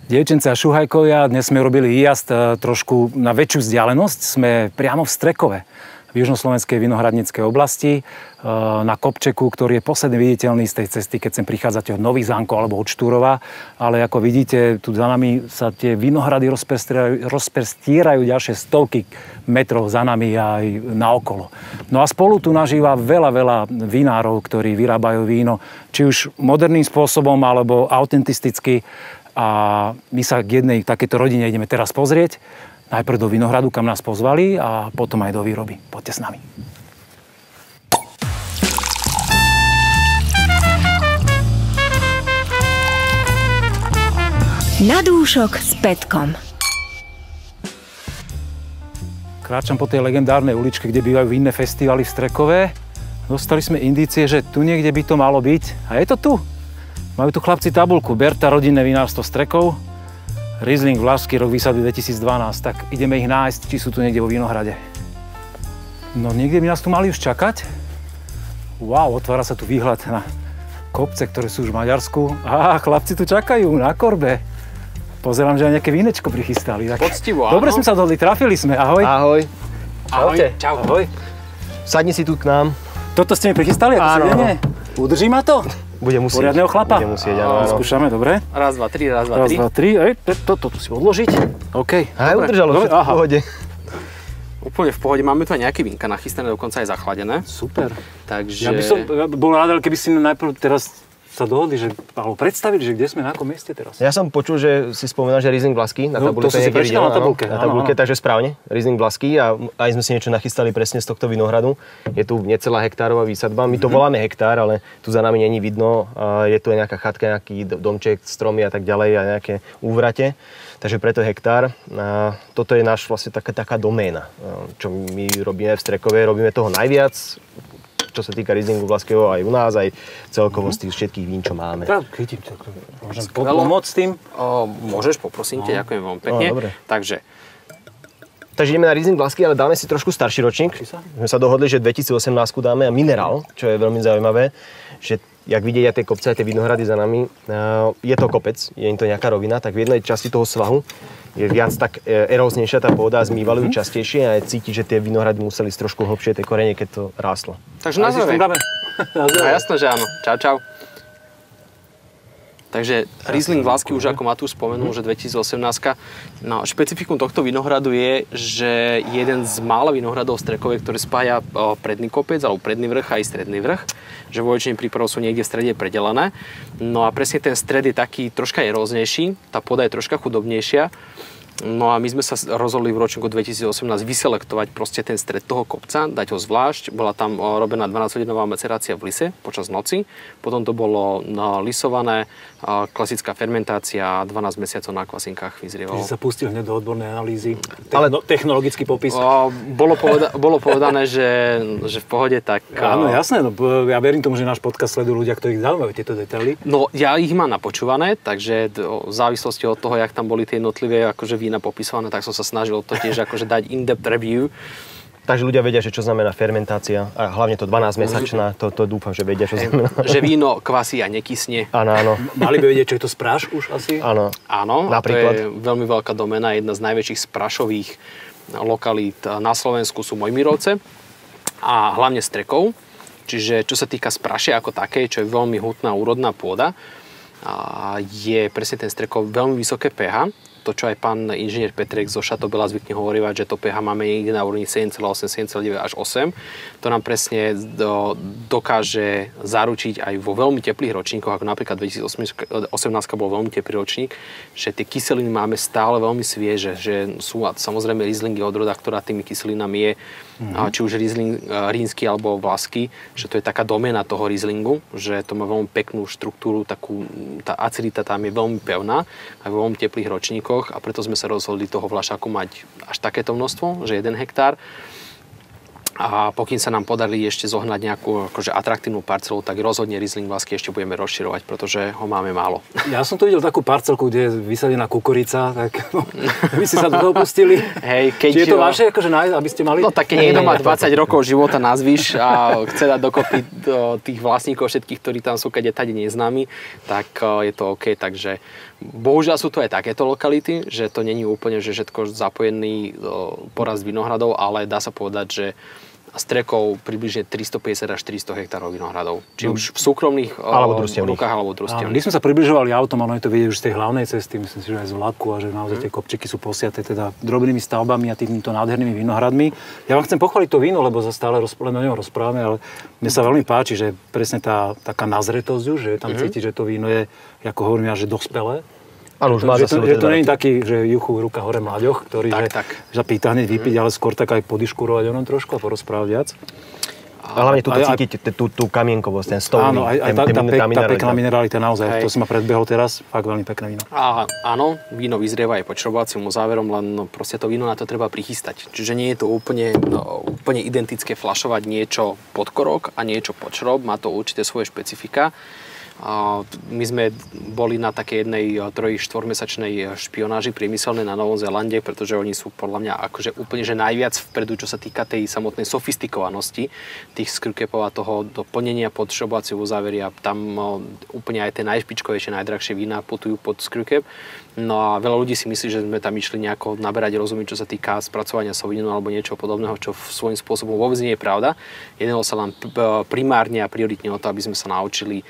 Dievčence a šuhajkovia, dnes sme robili výjazd trošku na väčšiu vzdialenosť. Sme priamo v Strekove, v južnoslovenskej vinohradníckej oblasti, na kopčeku, ktorý je posledne viditeľný z tej cesty, keď sem prichádzate od Nových Zámkov alebo od Štúrova. Ale ako vidíte, tu za nami sa tie vinohrady rozprestierajú ďalšie stovky metrov za nami aj naokolo. No a spolu tu nažíva veľa vinárov, ktorí vyrábajú víno, či už moderným spôsobom, alebo autentisticky. A my sa k jednej takéto rodine ideme teraz pozrieť. Najprv do vinohradu, kam nás pozvali, a potom aj do výroby. Poďte s nami. Na dúšok s Petkom. Kráčam po tej legendárnej uličke, kde bývajú vinné festivaly v Strekove. Dostali sme indície, že tu niekde by to malo byť. A je to tu. Majú tu chlapci tabuľku. Berta rodinné vinárstvo Strekov. Riesling Vlašský, rok výsady 2012, tak ideme ich nájsť, či sú tu niekde vo vinohrade. No niekde by nás tu mali už čakať. Wow, otvára sa tu výhľad na kopce, ktoré sú už v Maďarsku. Á, chlapci tu čakajú na korbe. Pozerám, že aj nejaké vínečko prichystali. Tak poctivo, áno. Dobre sme sa dohodli, trafili sme. Ahoj. Ahoj. Čaute. Čau. Ahoj. Sadni si tu k nám. Toto ste mi prichystali? Áno. Udrží ma to? Bude musieť. Poriadneho chlapa? Bude musieť, áno. Skúšame, dobre? Raz, dva, tri. Raz, dva, tri. Toto tu si odložiť. OK. Aj udržalo všetko v pohode. Úplne v pohode. Máme tu aj nejaké vínka nachystané, dokonca aj zachladené. Super. Takže... Ja by som bol rád, keby si najprv teraz sa dohodli, alebo predstavili, že kde sme, na akom mieste teraz. Ja som počul, že si spomínal, že Riesling Vlašský na tabulke. To som si prečítal na tabulke. Na tabulke, takže správne. Riesling Vlašský, a aj sme si niečo nachystali presne z tohto vinohradu. Je tu necelá hektárová výsadba. My to voláme hektár, ale tu za nami není vidno. Je tu aj nejaká chatka, nejaký domček, stromy a tak ďalej a nejaké úvrate. Takže preto hektár. A toto je náš vlastne taká doména, čo my robíme v Strekove. Robíme toho najviac, čo sa týka Rieslingu Vlašského, aj u nás, aj celkovo z tých všetkých vín, čo máme. Tak, chytím to. Môžem pomôcť s tým? Môžeš, poprosím ťa, ďakujem veľmi pekne. Dobre. Takže ideme na Riesling Vlašský, ale dáme si trošku starší ročník. Sme sa dohodli, že 2018 dáme a minerál, čo je veľmi zaujímavé, že jak vidieť aj tie kopce, aj tie vinohrady za nami, je to kopec, je to nejaká rovina, tak v jednej časti toho svahu je viac tak eróznejšia tá pôda, zmývajú častejšie a cíti, že tie vinohrady museli ísť trošku hlbšie, tie korene, keď to rástlo. Takže na záver. Jasné, že áno. Čau. Takže Riesling Vlašský, už ako Matúš spomenul, že 2018. No, špecifikum tohto vinohradu je, že jeden z mála vinohradov v Strekove, ktorý spája predný kopec, alebo predný vrch aj stredný vrch, že vo väčšine prípadov sú niekde v strede predelené. No a presne ten stred je taký troška eróznejší, tá pôda je troška chudobnejšia. No a my sme sa rozhodli v ročníku 2018 vyselektovať proste ten stred toho kopca, dať ho zvlášť. Bola tam robená 12-hodinová macerácia v lise počas noci. Potom to bolo lisované, klasická fermentácia, 12 mesiacov na kvasinkách vyzrievalo. Čiže sa pustil hneď do odbornej analýzy. Ale technologický popis. Bolo povedané, že v pohode, tak... Áno, jasné. No, ja verím tomu, že náš podcast sledujú ľudia, ktorých zaujímajú tieto detaily. No, ja ich mám napočúvané, takže v závislosti od toho, jak tam boli tie jednotlivé akože vína popisované, tak som sa snažil to tiež akože dať in-depth review. Takže ľudia vedia, že čo znamená fermentácia a hlavne to 12-mesačná, to dúfam, že vedia, čo znamená. Že víno kvasí a nekysne. Áno. Mali by vedieť, čo je to spráš už asi? Áno. Napríklad. To je veľmi veľká doména, jedna z najväčších sprašových lokalít na Slovensku sú Mojmirovce a hlavne Strekov. Čiže čo sa týka spraše ako takej, čo je veľmi hutná úrodná pôda, je presne ten Strekov veľmi vysoké pH. To, čo aj pán inžinier Petrek zo Šatobela zvykne hovorievať, že to pH máme niekde na úrovni 7,8, 7,9 až 8. To nám presne dokáže zaručiť aj vo veľmi teplých ročníkoch, ako napríklad 2018 bol veľmi teplý ročník, že tie kyseliny máme stále veľmi svieže, že sú samozrejme Rieslingy odroda, ktorá tými kyselinami je, či už Riesling rínsky alebo vlašský, že to je taká doména toho Rieslingu, že to má veľmi peknú štruktúru, tá acidita tam je veľmi pevná aj vo veľmi teplých ročníkoch a preto sme sa rozhodli toho vlašáku mať až takéto množstvo, že 1 hektár. A pokým sa nám podarí ešte zohnať nejakú akože atraktívnu parcelu, tak rozhodne Riesling Vlasky ešte budeme rozširovať, pretože ho máme málo. Ja som tu videl takú parcelku, kde je vysadená kukurica, tak vy ste sa do toho pustili. Hej, keď či je to vaše, akože aby ste mali? No tak keď niekto má 20 rokov života nazvíš a chce dať dokopy tých vlastníkov všetkých, ktorí tam sú kade tade neznámi, tak je to OK. Takže bohužiaľ sú to aj takéto lokality, že to není úplne že všetko zapojený porast vinohradov, ale dá sa povedať, že strekov približne 350 až 400 hektárov vinohradov. Či už v súkromných rukách alebo družstevných. Když sme sa približovali autom, ale to vidieť už z tej hlavnej cesty, myslím si, že aj z vlaku a že naozaj tie kopčeky sú posiaté teda drobnými stavbami a týmito nádhernými vinohradmi. Ja vám chcem pochváliť to víno, lebo stále len o ňom rozprávame, ale mne sa veľmi páči, že presne tá taká nazretosť už, že tam cítiť, že to víno je, ako hovorím ja, že dospelé. Áno, už má za sebou. Že to nie je taký, že juchu, ruka hore mláďoch, ktorý zapýta hneď vypiť, ale skôr tak aj podiškurovať o ňom trošku a porozprávať viac. A hlavne tu cítiť tú kamienkovosť, ten stovný. Áno, aj tá pekná mineralita naozaj, to si ma predbehol teraz, fakt veľmi pekné víno. Áno, víno vyzrieva aj pod šrobovacím uzáverom, len proste to víno na to treba prichystať. Čiže nie je to úplne identické fľašovať niečo pod korok a niečo pod šrob, má to určité svoje špecifika. My sme boli na takej jednej 3-4-mesačnej špionáži priemyselnej na Novom Zélande, pretože oni sú podľa mňa akože úplne že najviac vpredu, čo sa týka tej samotnej sofistikovanosti tých screwcapov a toho doplnenia pod šrobovacieho uzáveria. Tam úplne aj tie najšpičkovejšie, najdrahšie vína putujú pod screwcap. No a veľa ľudí si myslí, že sme tam išli nejako naberať rozumieť, čo sa týka spracovania Sauvignonu alebo niečo podobného, čo svojím spôsobom vôbec nie je pravda. Jednalo sa len primárne a prioritne o to, aby sme sa naučili,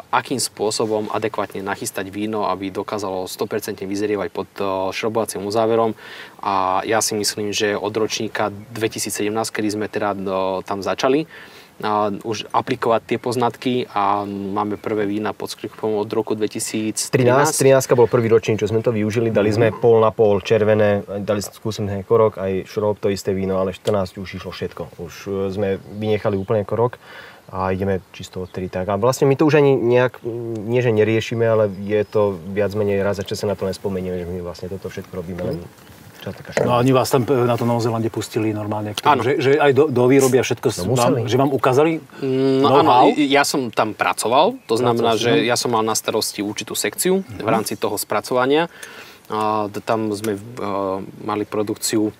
akým spôsobom adekvátne nachystať víno, aby dokázalo 100% vyzrievať pod šrobovacím uzáverom. A ja si myslím, že od ročníka 2017, kedy sme teda tam začali, už aplikovať tie poznatky a máme prvé vína pod screwcapom od roku 2013. 13 bol prvý ročník, čo sme to využili, dali sme pol na pol červené, dali skúsený korok, aj šrob, to isté víno, ale 14 už išlo všetko. Už sme vynechali úplne korok a ideme čisto odtedy tak. A vlastne my to už ani nejak, nie že neriešime, ale je to viac menej raz za čas sa na to nespomenieme, že my vlastne toto všetko robíme len. No a oni vás tam na to Novom Zélande pustili normálne k tomu, že aj do výroby a všetko, že vám ukázali? No áno, ja som tam pracoval, to znamená, že ja som mal na starosti určitú sekciu v rámci toho spracovania. Tam sme mali produkciu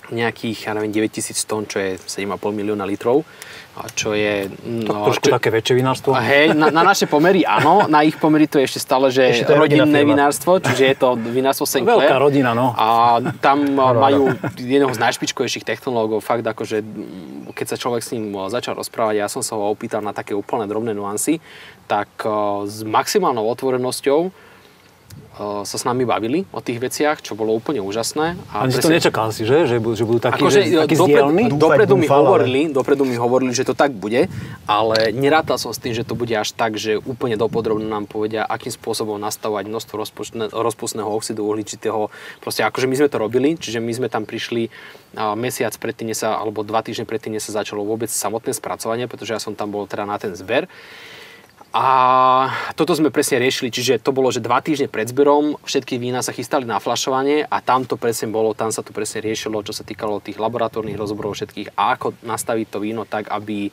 nejakých, 9000 tón, čo je 7,5 milióna litrov. Čo je... trošku také väčšie vinárstvo? Hej, na naše pomery áno, na ich pomery to je ešte stále, že rodinné vinárstvo, čiže je to vinárstvo Sinclair. Veľká rodina, no. A tam majú jedného z najšpičkovejších technológov, fakt akože, keď sa človek s ním začal rozprávať, ja som sa ho opýtal na také úplne drobné nuancy, tak s maximálnou otvorenosťou sa s nami bavili o tých veciach, čo bolo úplne úžasné. A si to nečakal si, že? Že budú takí zdielni? Dopredu mi hovorili, že to tak bude, ale nerátal som s tým, že to bude až tak, že úplne dopodrobne nám povedia, akým spôsobom nastavovať množstvo rozpustného oxidu uhličitého. Proste akože my sme to robili, čiže my sme tam prišli mesiac predtým, alebo 2 týždne predtým, než sa začalo vôbec samotné spracovanie, pretože ja som tam bol teda na ten zber. A toto sme presne riešili, čiže to bolo, že 2 týždne pred zberom všetky vína sa chystali na fľašovanie a tam sa to presne riešilo, čo sa týkalo tých laboratórnych rozborov všetkých a ako nastaviť to víno tak, aby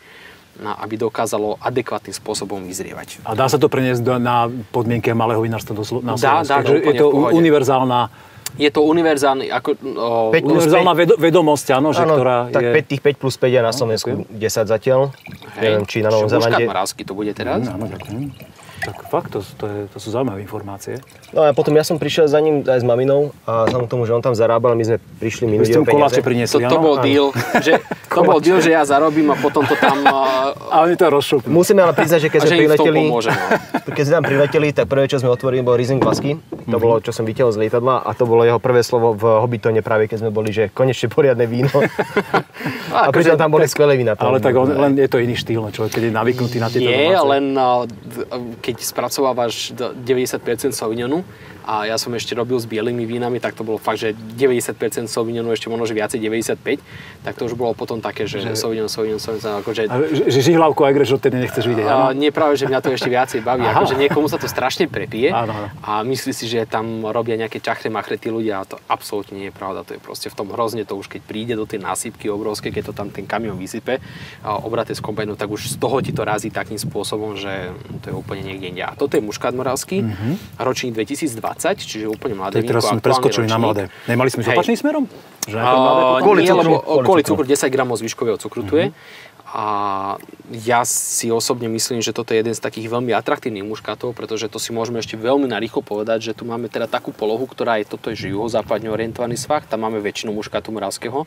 dokázalo adekvátnym spôsobom vyzrievať. A dá sa to preniesť na podmienky malého vinárstva na Slovensku? Dá, je to univerzálna... Je to univerzálny, univerzálna vedomosť, áno, že ktorá tak je... tých 5 plus 5 je na Slovensku 10 zatiaľ. Neviem, či na Novom Zélande. Marávsky to bude teraz. Áno, ďakujem. Tak fakt, to sú zaujímavé informácie. No a potom ja som prišiel za ním aj s maminou a vzhľadom tomu, že on tam zarábal, my sme prišli minulý deň peniaze. Priniesli, to bol deal, že ja zarobím a potom to tam... A oni to rozšupnú. Musíme ale priznať, že keď sme tam prileteli, tak prvé, čo sme otvorili, bol Riesling Vlasky. To bolo, čo som videl z lietadla a to bolo jeho prvé slovo v Hobbitone práve, keď sme boli, že konečne poriadne víno. A pritom tam boli skvelé vína. Ale tak len je to iný štýl, človek, keď je navyknutý na tieto domáce. len keď spracovávaš 90% Sauvignonu a ja som ešte robil s bielými vínami, tak to bolo fakt, že 90% Sauvignonu, ešte možno, že viacej 95, tak to už bolo potom také, že Sauvignon, akože... Že Takže žihlavku a Egreš odtedy nechceš vidieť, áno? Nie, práve, že mňa to ešte viacej baví. Akože niekomu sa to strašne prepije a myslí si, že tam robia nejaké čachre-machre tí ľudia a to absolútne nie je pravda. To je proste v tom hrozne, to už keď príde do tej násypky obrovskej, keď to tam ten kamión vysype a obraté z kombajnu, tak už z toho ti to razí takým spôsobom, že to je úplne niekde inde. A toto je muškát moravský, ročník 2020, čiže úplne mladé vínko. Teraz sme preskočili na mladé. Nemali sme ísť opačným smerom? Kvôli cukru 10 gramov zvyškového cukru tu je. A ja si osobne myslím, že toto je jeden z takých veľmi atraktívnych muškátov, pretože to si môžeme ešte veľmi narýchlo povedať, že tu máme teda takú polohu, ktorá je, toto je juhozápadne orientovaný svah, tam máme väčšinu muškátu moravského.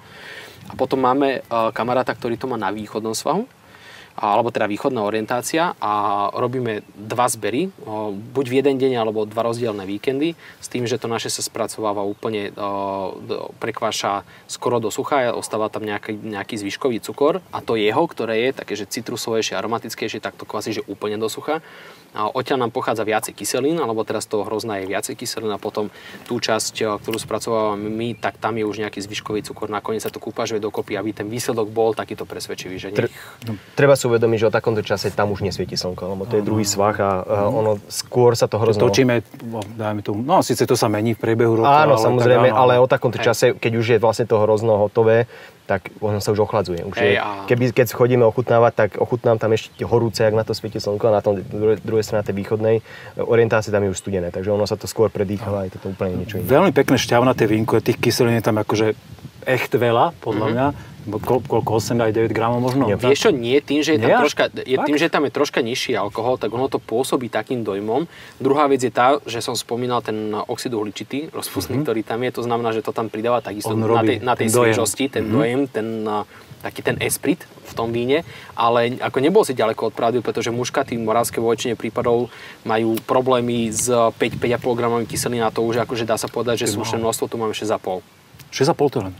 A potom máme kamaráta, ktorý to má na východnom svahu, alebo teda východná orientácia a robíme 2 zbery, buď v jeden deň, alebo 2 rozdielne víkendy, s tým, že to naše sa spracováva úplne, prekváša skoro do sucha, ostáva tam nejaký zvyškový cukor a to jeho, ktoré je také, že citrusovejšie, aromatickejšie, tak to kvasí, že úplne do sucha. A odtiaľ nám pochádza viacej kyselín, alebo teraz toho hrozná je viacej kyselín a potom tú časť, ktorú spracovávame my, tak tam je už nejaký zvyškový cukor, nakoniec sa to kúpažuje dokopy, aby ten výsledok bol takýto presvedčivý, že Treba si uvedomiť, že o takomto čase tam už nesvieti slnko, lebo to je druhý svah a ono skôr sa to hrozno... Točíme, dajme tu, no síce to sa mení v priebehu roka. Áno, samozrejme, ale o takomto čase, keď už je vlastne to hrozno hotové, tak ono sa už ochladzuje. Keď chodíme ochutnávať, tak ochutnám tam ešte horúce, ak na to svieti slnko a na tom druhej strane tej východnej orientácie tam je už studené, takže ono sa to skôr predýchala a je to úplne niečo iné. Veľmi pekné šťavnaté vínko, tých kyselín je tam akože echt veľa, podľa mňa. Koľko, 8 aj 9 gramov možno? Vieš čo, nie, tým, že je tam troška nižší alkohol, tak ono to pôsobí takým dojmom. Druhá vec je tá, že som spomínal ten oxid uhličitý, rozpustný, ktorý tam je, to znamená, že to tam pridáva takisto na tej sviežosti, ten dojem, taký ten esprit v tom víne, ale ako nebol si ďaleko od pravdy, pretože muškaty moravské vo väčšine prípadov majú problémy s 5,5 gramami kyselín a to už akože dá sa povedať, že slušné množstvo, tu máme 6,5. 6,5 to len.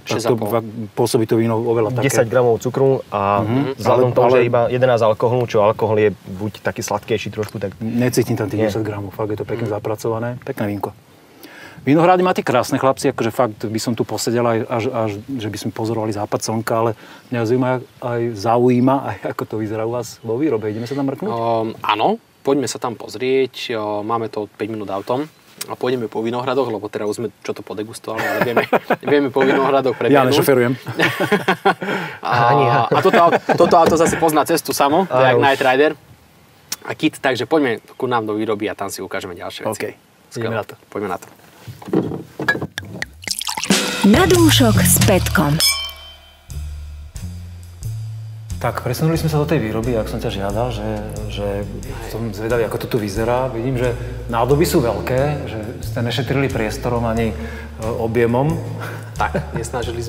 Pôsobí to víno oveľa také. 10 gramov cukru a vzhľadom toho, že iba 11 alkoholu, čo alkohol je buď taký sladkejší trošku, tak... Necítim tam tých 10 gramov, fakt je to pekne zapracované. Pekné vínko. Vinohrady máte krásne chlapci, akože fakt by som tu posedel až že by sme pozorovali západ slnka, ale mňa zaujíma aj ako to vyzerá u vás vo výrobe. Ideme sa tam mrknúť? Áno, poďme sa tam pozrieť. Máme to 5 minút autom. A pôjdeme po vinohradoch, lebo teraz už sme čo to podegustovali, ale vieme po vinohradoch prebehnúť. Ja nešoferujem. A toto auto zase pozná cestu samo, to je jak Night Rider. A kit, takže poďme ku nám do výroby a tam si ukážeme ďalšie veci. OK, ideme na to. Poďme na to. Na dúšok s Petkom. Tak, presunuli sme sa do tej výroby, ak som ťa žiadal, že som zvedavý, ako to tu vyzerá. Vidím, že nádoby sú veľké, že ste nešetrili priestorom ani objemom. Tak, snažili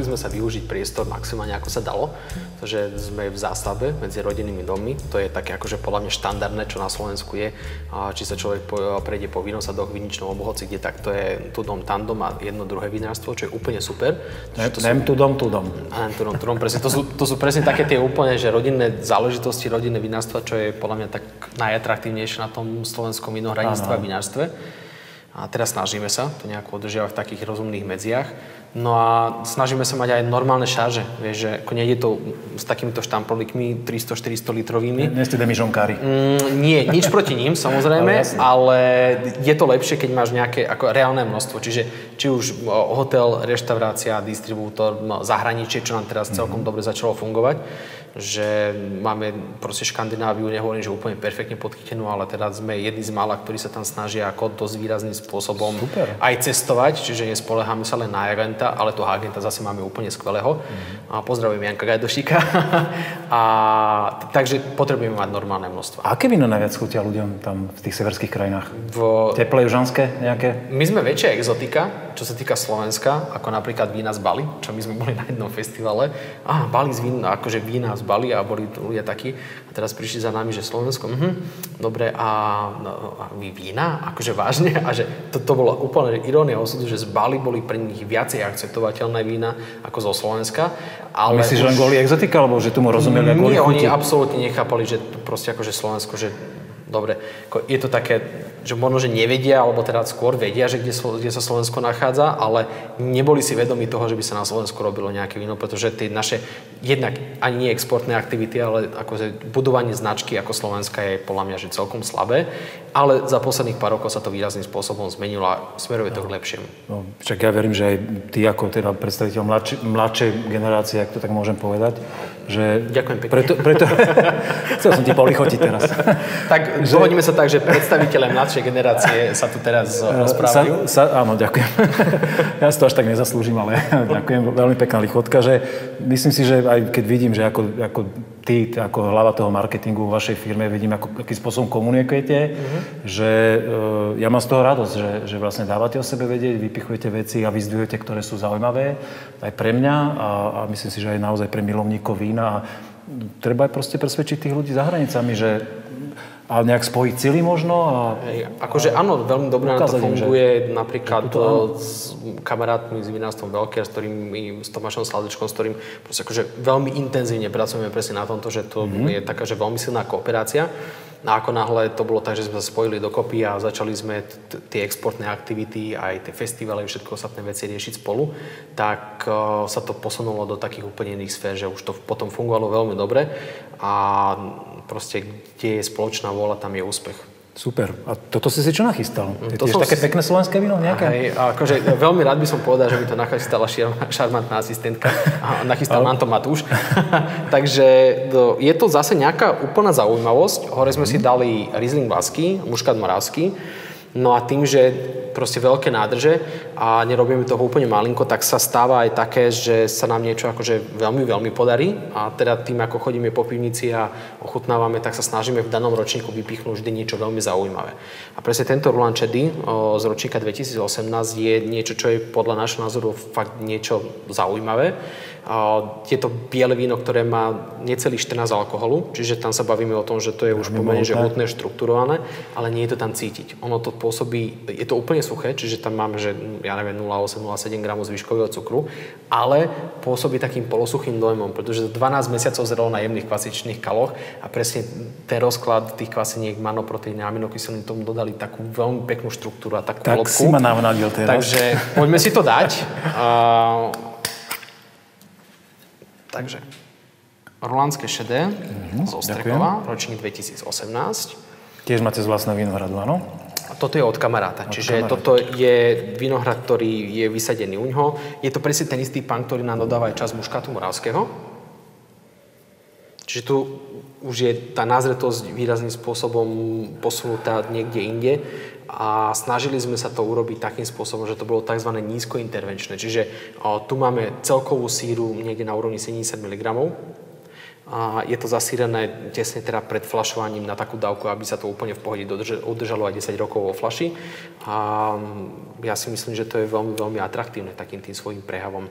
sme sa využiť priestor maximálne, ako sa dalo. Pretože sme v zástavbe medzi rodinnými dommi. To je také akože podľa mňa štandardné, čo na Slovensku je. Či sa človek prejde po vinosadoch, viničnom obu, hoci kde, tak to je tu dom, tam dom a jedno druhé vinárstvo, čo je úplne super. Tu dom. Presne, to sú presne také tie úplne, že rodinné záležitosti, rodinné vinárstva, čo je podľa mňa tak najatraktívnejšie na tom slovenskom vinohradníctve a vinárstve. A teraz snažíme sa to nejako udržiavať v takých rozumných medziach. No a snažíme sa mať aj normálne šarže. Vieš, že ako nejde to s takýmito štamprolikmi 300-400 litrovými. Nie ste demižonkári. Nie, nič proti ním, samozrejme, ale je to lepšie, keď máš nejaké ako reálne množstvo. Čiže či už hotel, reštaurácia, distribútor, zahraničie, čo nám teraz celkom dobre začalo fungovať. Že máme proste Škandináviu, nehovorím, že úplne perfektne podchytenú, ale teda sme jedni z mála, ktorí sa tam snažia ako dosť výrazným spôsobom aj cestovať, čiže nespoleháme sa len na agenta, ale toho agenta zase máme úplne skvelého. A pozdravujem Janka Gajdošíka. Takže potrebujeme mať normálne množstvo. A aké víno najviac chutia ľuďom tam v tých severských krajinách? Teplé, južanské nejaké? My sme väčšia exotika, čo sa týka Slovenska, ako napríklad vína z Bali, čo my sme boli na jednom festivale. Bali z vína, akože vína z Bali a boli ľudia takí. A teraz prišli za nami, že Slovensko, dobre, a vy vína? Akože vážne? A že to bola úplne irónia osudu, že z Bali boli pre nich viacej akceptovateľné vína ako zo Slovenska. Ale myslíš, že len kvôli exotika, alebo že tomu rozumeli kvôli chuti? Nie, oni absolútne nechápali, že proste akože Slovensko, že dobre, je to také, že možno, že nevedia, alebo teda skôr vedia, že kde sa Slovensko nachádza, ale neboli si vedomi toho, že by sa na Slovensku robilo nejaké víno, pretože tie naše jednak ani nie exportné aktivity, ale akože budovanie značky ako Slovenska je podľa mňa že celkom slabé, ale za posledných pár rokov sa to výrazným spôsobom zmenilo a smeruje to k lepšiemu. No, však ja verím, že aj ty ako teda predstaviteľ mladšej generácie, ak to tak môžem povedať, že... Ďakujem pekne. Preto chcel som ti polichotiť teraz. Tak dohodíme sa tak, že predstaviteľe mladšej generácie sa tu teraz rozprávajú. Áno, ďakujem. Ja si to až tak nezaslúžim, ale ďakujem. Veľmi pekná lichotka, že myslím si, že aj keď vidím, že ako ty, ako hlava toho marketingu vo vašej firme, vidím, akým spôsobom komunikujete, že ja mám z toho radosť, že vlastne dávate o sebe vedieť, vypichujete veci a vyzdvihujete, ktoré sú zaujímavé aj pre mňa a myslím si, že aj naozaj pre milovníkov vína. A treba aj proste presvedčiť tých ľudí za hranicami, že a nejak spojiť sily možno. Akože áno, veľmi dobre na to funguje napríklad s kamarátmi z vinárstvom Veľker, s Tomášom Sladečkom, s ktorým proste akože veľmi intenzívne pracujeme presne na tomto, že to je taká, že veľmi silná kooperácia. A ako náhle to bolo tak, že sme sa spojili dokopy a začali sme tie exportné aktivity, aj tie festivály, všetko ostatné veci riešiť spolu, tak sa to posunulo do takých úplne iných sfér, že už to potom fungovalo veľmi dobre a proste, kde je spoločná vôľa, tam je úspech. Super. A toto si čo nachystal? Je to tiež také pekné slovenské víno nejaké? Hej, akože veľmi rád by som povedal, že by to nachystala šarmantná asistentka a nachystal nám to Matúš. Takže je to zase nejaká úplná zaujímavosť. Hore sme si dali Riesling Basky, Muškat Moravský. No a tým, že proste veľké nádrže a nerobíme toho úplne malinko, tak sa stáva aj také, že sa nám niečo akože veľmi, veľmi podarí. A teda tým, ako chodíme po pivnici a ochutnávame, tak sa snažíme v danom ročníku vypichnúť vždy niečo veľmi zaujímavé. A presne tento Roland Chedy z ročníka 2018 je niečo, čo je podľa nášho názoru fakt niečo zaujímavé. Je to biele víno, ktoré má necelých 14 alkoholu, čiže tam sa bavíme o tom, že to je už pomerne že hutné, štrukturované, ale nie je to tam cítiť. Ono to pôsobí, je to úplne suché, čiže tam máme, že ja neviem, 0,8-0,7 gramov zvyškového cukru, ale pôsobí takým polosuchým dojmom, pretože 12 mesiacov zrelo na jemných kvasičných kaloch a presne ten rozklad tých kvasiniek, manoproteíny a aminokyselín tomu dodali takú veľmi peknú štruktúru a takú hĺbku. Tak si ma navnadil teraz. Takže poďme si to dať. Takže Rolandské šedé z Ostrekova, ročník 2018. Tiež máte z vlastného vinohradu, áno? A toto je od kamaráta. Čiže toto je vinohrad, ktorý je vysadený u ňoho. Je to presne ten istý pán, ktorý nám dodáva aj časť Muškatu Moravského. Čiže tu už je tá názretosť výrazným spôsobom posunutá niekde inde. A snažili sme sa to urobiť takým spôsobom, že to bolo tzv. Nízkointervenčné. Čiže tu máme celkovú síru niekde na úrovni 70 mg. A je to zasírené tesne teda pred fľašovaním na takú dávku, aby sa to úplne v pohode udržalo aj 10 rokov vo fľaši. A ja si myslím, že to je veľmi, veľmi atraktívne takým tým svojím prejavom.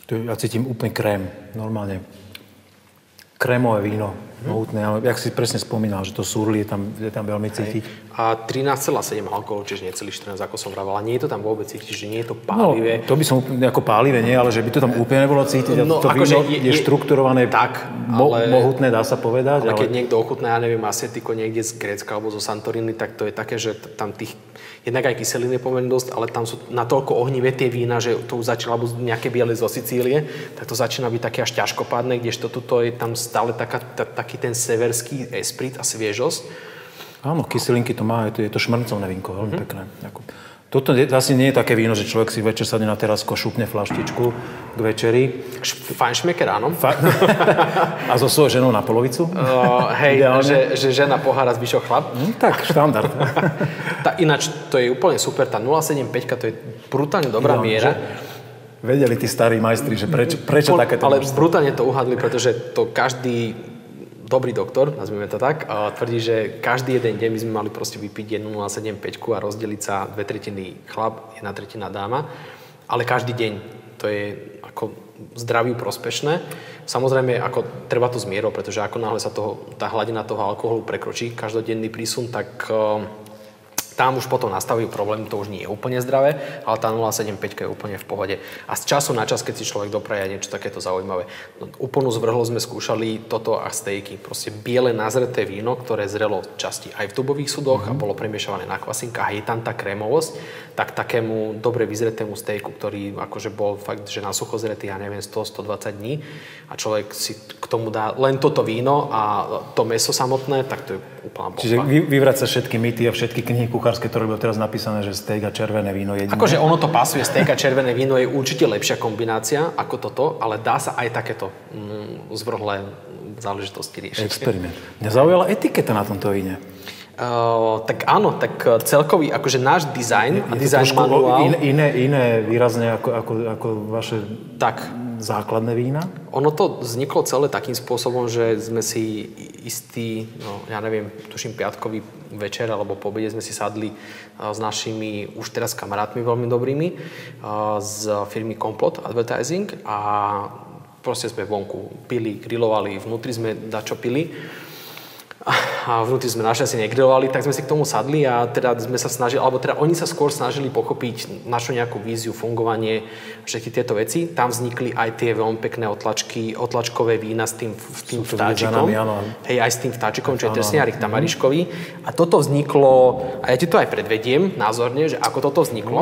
Ja cítim úplne krém, normálne. Krémové víno, mohutné, ale jak si presne spomínal, že to surli je tam veľmi cítiť. A 13,7 alkoholu, čiže nie celý 14, ako som vravel. A nie je to tam vôbec cítiť, že nie je to pálivé. No, to by som ako pálivé, nie, ale že by to tam úplne nebolo cítiť. No, to víno je štrukturované, tak, mohutné, dá sa povedať. Ale keď niekto ochutná, ja neviem, asetiko niekde z Grécka alebo zo Santoriny, tak to je také, že tam tých jednak aj kyseliny je pomerne dosť, ale tam sú natoľko ohnivé tie vína, že to už začína, alebo nejaké biele zo Sicílie, tak to začína byť také až ťažkopádne, kdežto tuto je tam stále taký ten severský esprit a sviežosť. Áno, kyselinky to má, je to šmrncovné vínko, veľmi pekné. Toto asi nie je také víno, že človek si večer sadne na terasku a šupne fľaštičku k večeri. Fajnšmeker, áno. A so svojou ženou na polovicu? Hej, že žena pohára, zvyšok chlap. Tak, štandard. Ináč, to je úplne super. Tá 0,75, to je brutálne dobrá miera. Vedeli tí starí majstri, že prečo takéto ale brutálne to uhadli, pretože to každý dobrý doktor, nazvime to tak, tvrdí, že každý jeden deň by sme mali proste vypiť 1,75 a rozdeliť sa 2/3 chlap, 1/3 dáma, ale každý deň. To je ako zdraviu prospešné. Samozrejme, ako treba to s mierou, pretože ako náhle sa tá hladina toho alkoholu prekročí, každodenný prísun, tak Tam už potom nastavujú problém, to už nie je úplne zdravé, ale tá 0,75 je úplne v pohode. A z času na čas, keď si človek dopraje niečo takéto zaujímavé. Úplnú zvrhlosť sme skúšali toto a stejky. Proste biele nazreté víno, ktoré zrelo časti aj v dubových sudoch a bolo premiešované na kvasinkách. Je tam tá krémovosť, tak takému dobre vyzretému stejku, ktorý akože bol fakt, že na sucho zretý, ja neviem, 100-120 dní a človek si k tomu dá len toto víno a to mäso samotné, tak to je úplná bomba. Čiže vyvrať sa všetky mýty a všetky knihy kuchárske, ktoré bolo teraz napísané, že steak a červené víno jediné. Akože ono to pasuje, steak a červené víno je určite lepšia kombinácia ako toto, ale dá sa aj takéto zvrhlé záležitosti riešiť. Experiment. Mňa zaujala etiketa na tomto víne. Tak áno, tak celkový, akože náš dizajn a dizajn manuál... Iné výrazne ako vaše základné vína? Ono to vzniklo celé takým spôsobom, že sme si istý, ja neviem, tuším piatkový večer alebo po obede sme si sadli s našimi už teraz kamarátmi veľmi dobrými z firmy Complot Advertising a proste sme vonku pili, grilovali, vnútri sme dačo pili. A vnútri sme našli asi negrilovali, tak sme si k tomu sadli a teda sme sa snažili, alebo teda oni sa skôr snažili pochopiť našu nejakú víziu, fungovanie, všetky tieto veci. Tam vznikli aj tie veľmi pekné otlačkové vína s tým vtáčikom. Hej, aj s tým vtáčikom, čo je trstniarik tamariškový. A toto vzniklo, a ja ti to aj predvediem názorne, že ako toto vzniklo.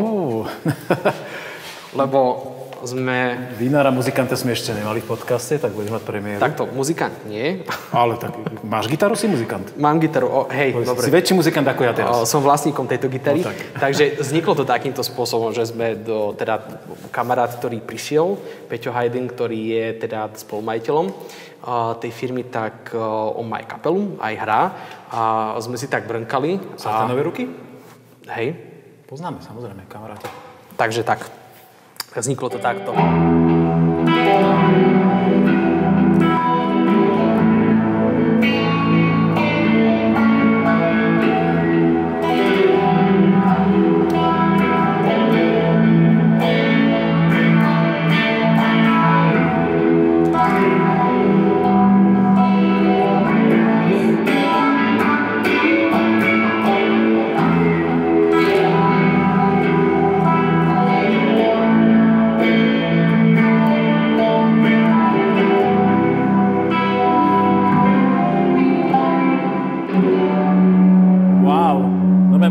Lebo sme... Vinára, muzikanta sme ešte nemali v podcaste, tak budeš mať premiéru. Takto, muzikant nie. Ale tak, máš gitaru, si muzikant? Mám gitaru, hej, dobre. Si väčší muzikant ako ja teraz. Som vlastníkom tejto gitary. No, tak. Takže vzniklo to takýmto spôsobom, že sme teda kamarát, ktorý prišiel, Peťo Hajdin, ktorý je teda spolumajiteľom tej firmy, tak on má aj kapelu, aj hrá. A sme si tak brnkali. Satanové ruky? Hej. Poznáme, samozrejme, kamaráta. Takže tak. Vzniklo to takto.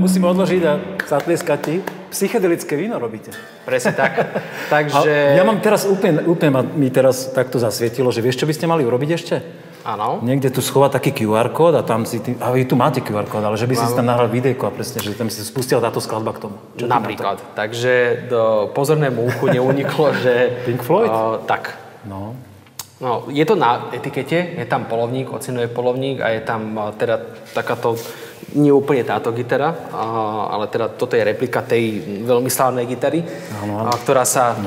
Musíme odložiť a zatlieskať ti. Psychedelické víno robíte. Presne tak. Takže... Ja mám teraz úplne mi teraz takto zasvietilo, že vieš, čo by ste mali urobiť ešte? Áno. Niekde tu schovať taký QR kód a tam si... A vy tu máte QR kód, ale že by si tam nahral videjko a presne, že tam si spustila táto skladba k tomu. Čo napríklad. Takže do pozornému uchu neuniklo, že... Pink Floyd? Tak. No, je to na etikete, je tam polovník, ocinový polovník a je tam teda takáto... Nie úplne táto gitara, ale teda toto je replika tej veľmi slávnej gitary, ktorá sa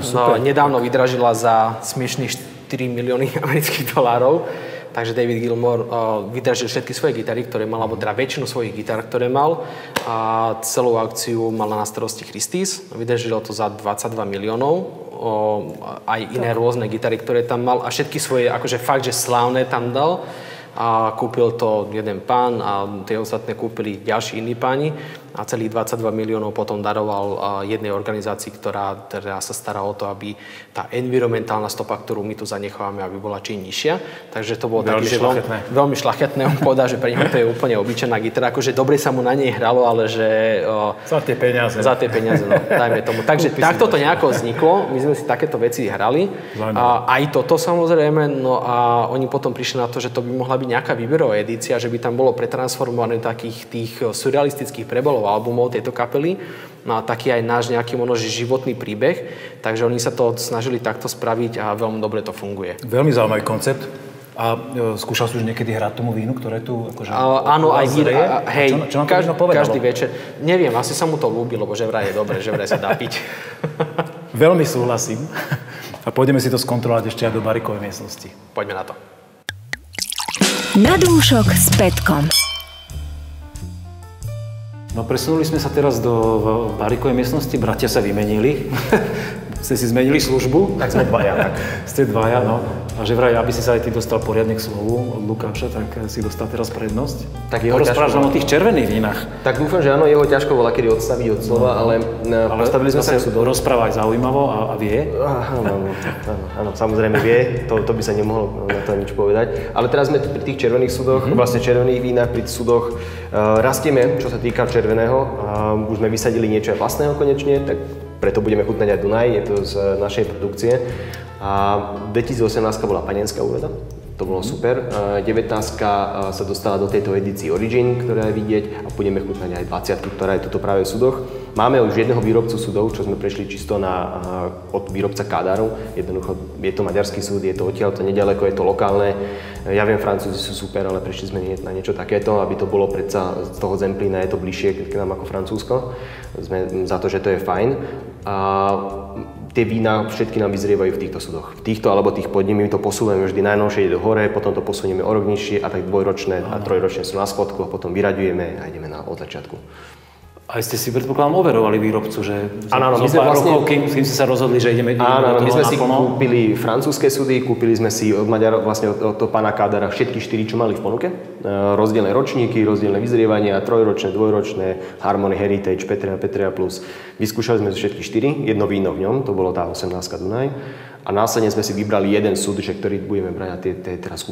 nedávno vydražila za smiešných $4 milióny amerických dolárov. Takže David Gilmour vydražil všetky svoje gitary, ktoré mal, alebo teda väčšinu svojich gitar, ktoré mal. A celú akciu mala na starosti Christie's. Vydražilo to za 22 miliónov. Aj iné rôzne gitary, ktoré tam mal. A všetky svoje, akože fakt, že slávne tam dal. A kúpil to jeden pán a tie ostatné kúpili ďalší iní páni a celých 22 miliónov potom daroval jednej organizácii, ktorá teda sa stará o to, aby tá environmentálna stopa, ktorú my tu zanechávame, aby bola čím nižšia. Takže to bolo také, že veľmi šľachetné. On povedal, že pre neho to je úplne obyčajná gitara. Akože dobre sa mu na nej hralo, ale že... Za tie peniaze. Za tie peniaze, no, dajme tomu. Takže takto to nejako vzniklo. My sme si takéto veci hrali. Aj toto samozrejme. No a oni potom prišli na to, že to by mohla byť nejaká výberová edícia, že by tam bolo pretransformované takých tých surrealistických prebolov albumov tejto kapely. No a taký aj náš nejaký životný príbeh. Takže oni sa to snažili takto spraviť a veľmi dobre to funguje. Veľmi zaujímavý koncept. A skúšal si už niekedy hrať tomu vínu, ktoré tu akože... Áno, aj víno. Hej, čo nám to víno povedalo? Každý večer. Neviem, asi sa mu to ľúbi, lebo že vraj je dobre, že vraj sa dá piť. Veľmi súhlasím. A pôjdeme si to skontrolovať ešte aj do barikovej miestnosti. Poďme na to. Na dúšok s Petkom. No presunuli sme sa teraz do barikovej miestnosti, bratia sa vymenili. Ste si zmenili službu? Tak sme dvaja. Tak. Ste dvaja, no. A že vraj, aby si sa aj ty dostal poriadne k slovu od Lukáša, tak si dostal teraz prednosť. Tak jeho rozprávaš len o tých červených vínach. Tak dúfam, že áno, jeho ťažko bola kedy odstaviť od slova, ale postavili sme sa k súdu. Rozpráva aj zaujímavo a vie. Áno, samozrejme vie, to by sa nemohlo na to nič povedať. Ale teraz sme pri tých červených súdoch, vlastne červených vínach, pri súdoch rastieme, čo sa týka červeného. Už sme vysadili niečo aj vlastného konečne, tak preto budeme chutnať aj Dunaj, je to z našej produkcie. A 2018 bola panenská úroda, to bolo super. 19 sa dostala do tejto edícii Origin, ktorá je vidieť, a budeme chutnať aj 20, ktorá je tuto práve v súdoch. Máme už jedného výrobcu súdov, čo sme prešli čisto od výrobca Kádarov. Jednoducho je to maďarský súd, je to odtiaľ, to nedaleko, je to lokálne. Ja viem, Francúzi sú super, ale prešli sme na niečo takéto, aby to bolo predsa z toho Zemplína, je to bližšie k nám ako Francúzsko. Sme za to, že to je fajn. A tie vína všetky nám vyzrievajú v týchto súdoch. V týchto alebo tých pod nimi to posúvame vždy najnovšie do hore, potom to posunieme o rok nižšie a tak dvojročné a trojročné sú na spodku a potom vyraďujeme a ideme od začiatku. A ste si predpokladám overovali výrobcu, že áno, my sme rokov, kým ste sa rozhodli, že ideme áno, do toho my sme si naplno. kúpili francúzske súdy, kúpili sme si od Maďarov, vlastne od pána Kádara všetky 4, čo mali v ponuke. Rozdielne ročníky, rozdielne vyzrievania, trojročné, dvojročné, Harmony, Heritage, Petrea plus. Vyskúšali sme všetky 4, jedno víno v ňom, to bolo tá 18 Dunaj. A následne sme si vybrali jeden súd, ktorý budeme brať a tie teraz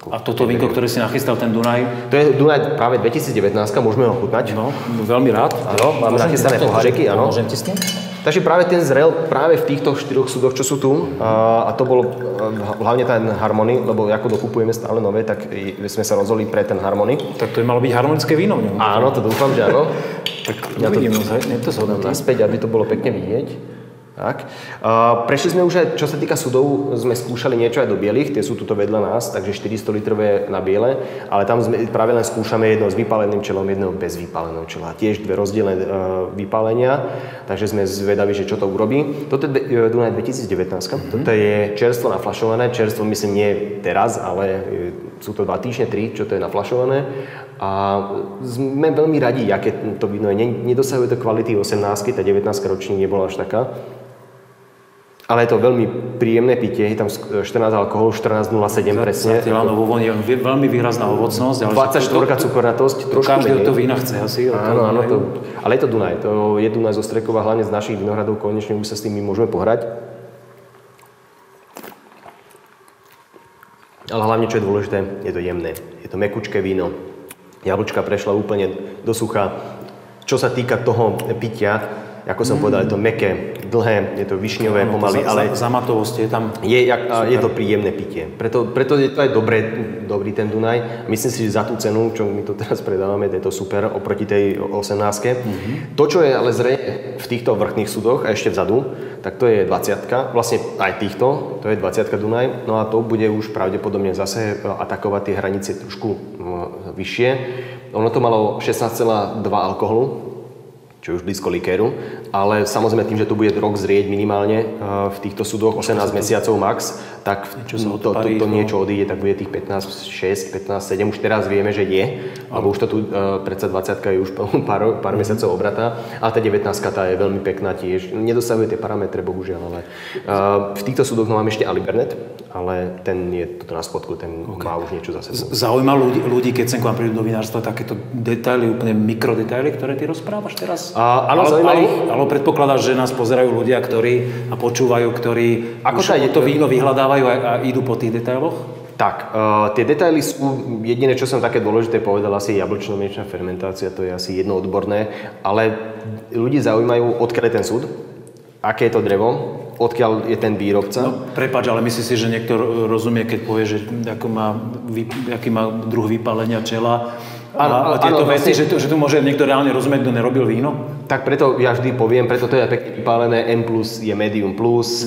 A toto vínko, ktoré si nachystal, ten Dunaj? To je Dunaj práve 2019, môžeme ho chutnať. No, veľmi rád. Áno, máme nachystané poháriky, áno. Môžem ti s tým? Takže práve ten zrel práve v týchto 4 súdoch, čo sú tu, a to bolo hlavne ten Harmony, lebo ako dokupujeme stále nové, tak sme sa rozhodli pre ten Harmony. Tak to je malo byť harmonické víno v ňom. Áno, to dúfam, že áno. Tak uvidím, to zhodnám naspäť, aby to bolo pekne vidieť. Tak. Prešli sme už aj, čo sa týka sudov, sme skúšali niečo aj do bielých, tie sú tuto vedľa nás, takže 400 litrové na biele, ale tam sme práve len skúšame jedno s vypáleným čelom, jedno bez vypáleného čela. Tiež 2 rozdielne vypálenia, takže sme zvedaví, že čo to urobí. Toto je Dunaj 2019, toto je čerstvo naflašované, čerstvo myslím nie teraz, ale sú to 2 týždne, 3, čo to je naflašované. A sme veľmi radi, aké to víno je. Nedosahuje to kvality 18, tá 19 ročník nebola až taká. Ale je to veľmi príjemné pitie, je tam 14 alkoholu, 14,07 presne. Zatiaľ vo voni je veľmi výrazná ovocnosť. 24 cukornatosť, trošku Každý menej. to vína chce asi. Áno, ale je to Dunaj. To je Dunaj zo Strekova, hlavne z našich vinohradov, konečne už sa s tým môžeme pohrať. Ale hlavne, čo je dôležité, je to jemné. Je to mekučké víno. Jablčka prešla úplne do sucha. Čo sa týka toho pitia, ako som povedal, je to mäkké, dlhé, je to višňové pomaly, ale zamatovosť je tam. Je to príjemné pitie. Preto je to aj dobrý ten Dunaj. Myslím si, že za tú cenu, čo my to teraz predávame, je to super oproti tej 18. To, čo je ale zrejme v týchto vrchných súdoch a ešte vzadu, tak to je 20, vlastne aj týchto, to je 20 Dunaj, no a to bude už pravdepodobne zase atakovať tie hranice trošku vyššie. Ono to malo 16,2 alkoholu, čo už blízko likéru, ale samozrejme tým, že to bude rok zrieť minimálne v týchto súdoch 18 mesiacov max, tak to niečo odíde, tak bude tých 15,6, 15,7, už teraz vieme, že je, lebo už to tu predsa 20 je už pár mesiacov obratá, a tá 19 tá je veľmi pekná tiež, nedosahuje tie parametre, bohužiaľ, ale v týchto súdoch máme ešte Alibernet, ale ten je tu na spodku, ten má už niečo zase. Zaujíma ľudí, keď sem k vám prídu do vinárstva, takéto detaily, úplne mikrodetaily, ktoré ty rozprávaš teraz? Áno, zaujímavé. Ale predpokladáš, že nás pozerajú ľudia, ktorí a počúvajú, ktorí to víno vyhľadávajú a idú po tých detailoch? Tak, tie detaily sú jediné, čo som také dôležité povedal, asi jablčno-mliečna fermentácia, to je asi jedno odborné, ale ľudí zaujímajú, odkiaľ je ten súd, aké je to drevo, odkiaľ je ten výrobca. No, prepáč, ale myslíš si, že niekto rozumie, keď povie, že aký má druh vypálenia čela a tieto veci, že tu môže niekto reálne rozumieť, kto nerobil víno? Tak preto ja vždy poviem, preto to je pekne vypálené, M plus je medium plus,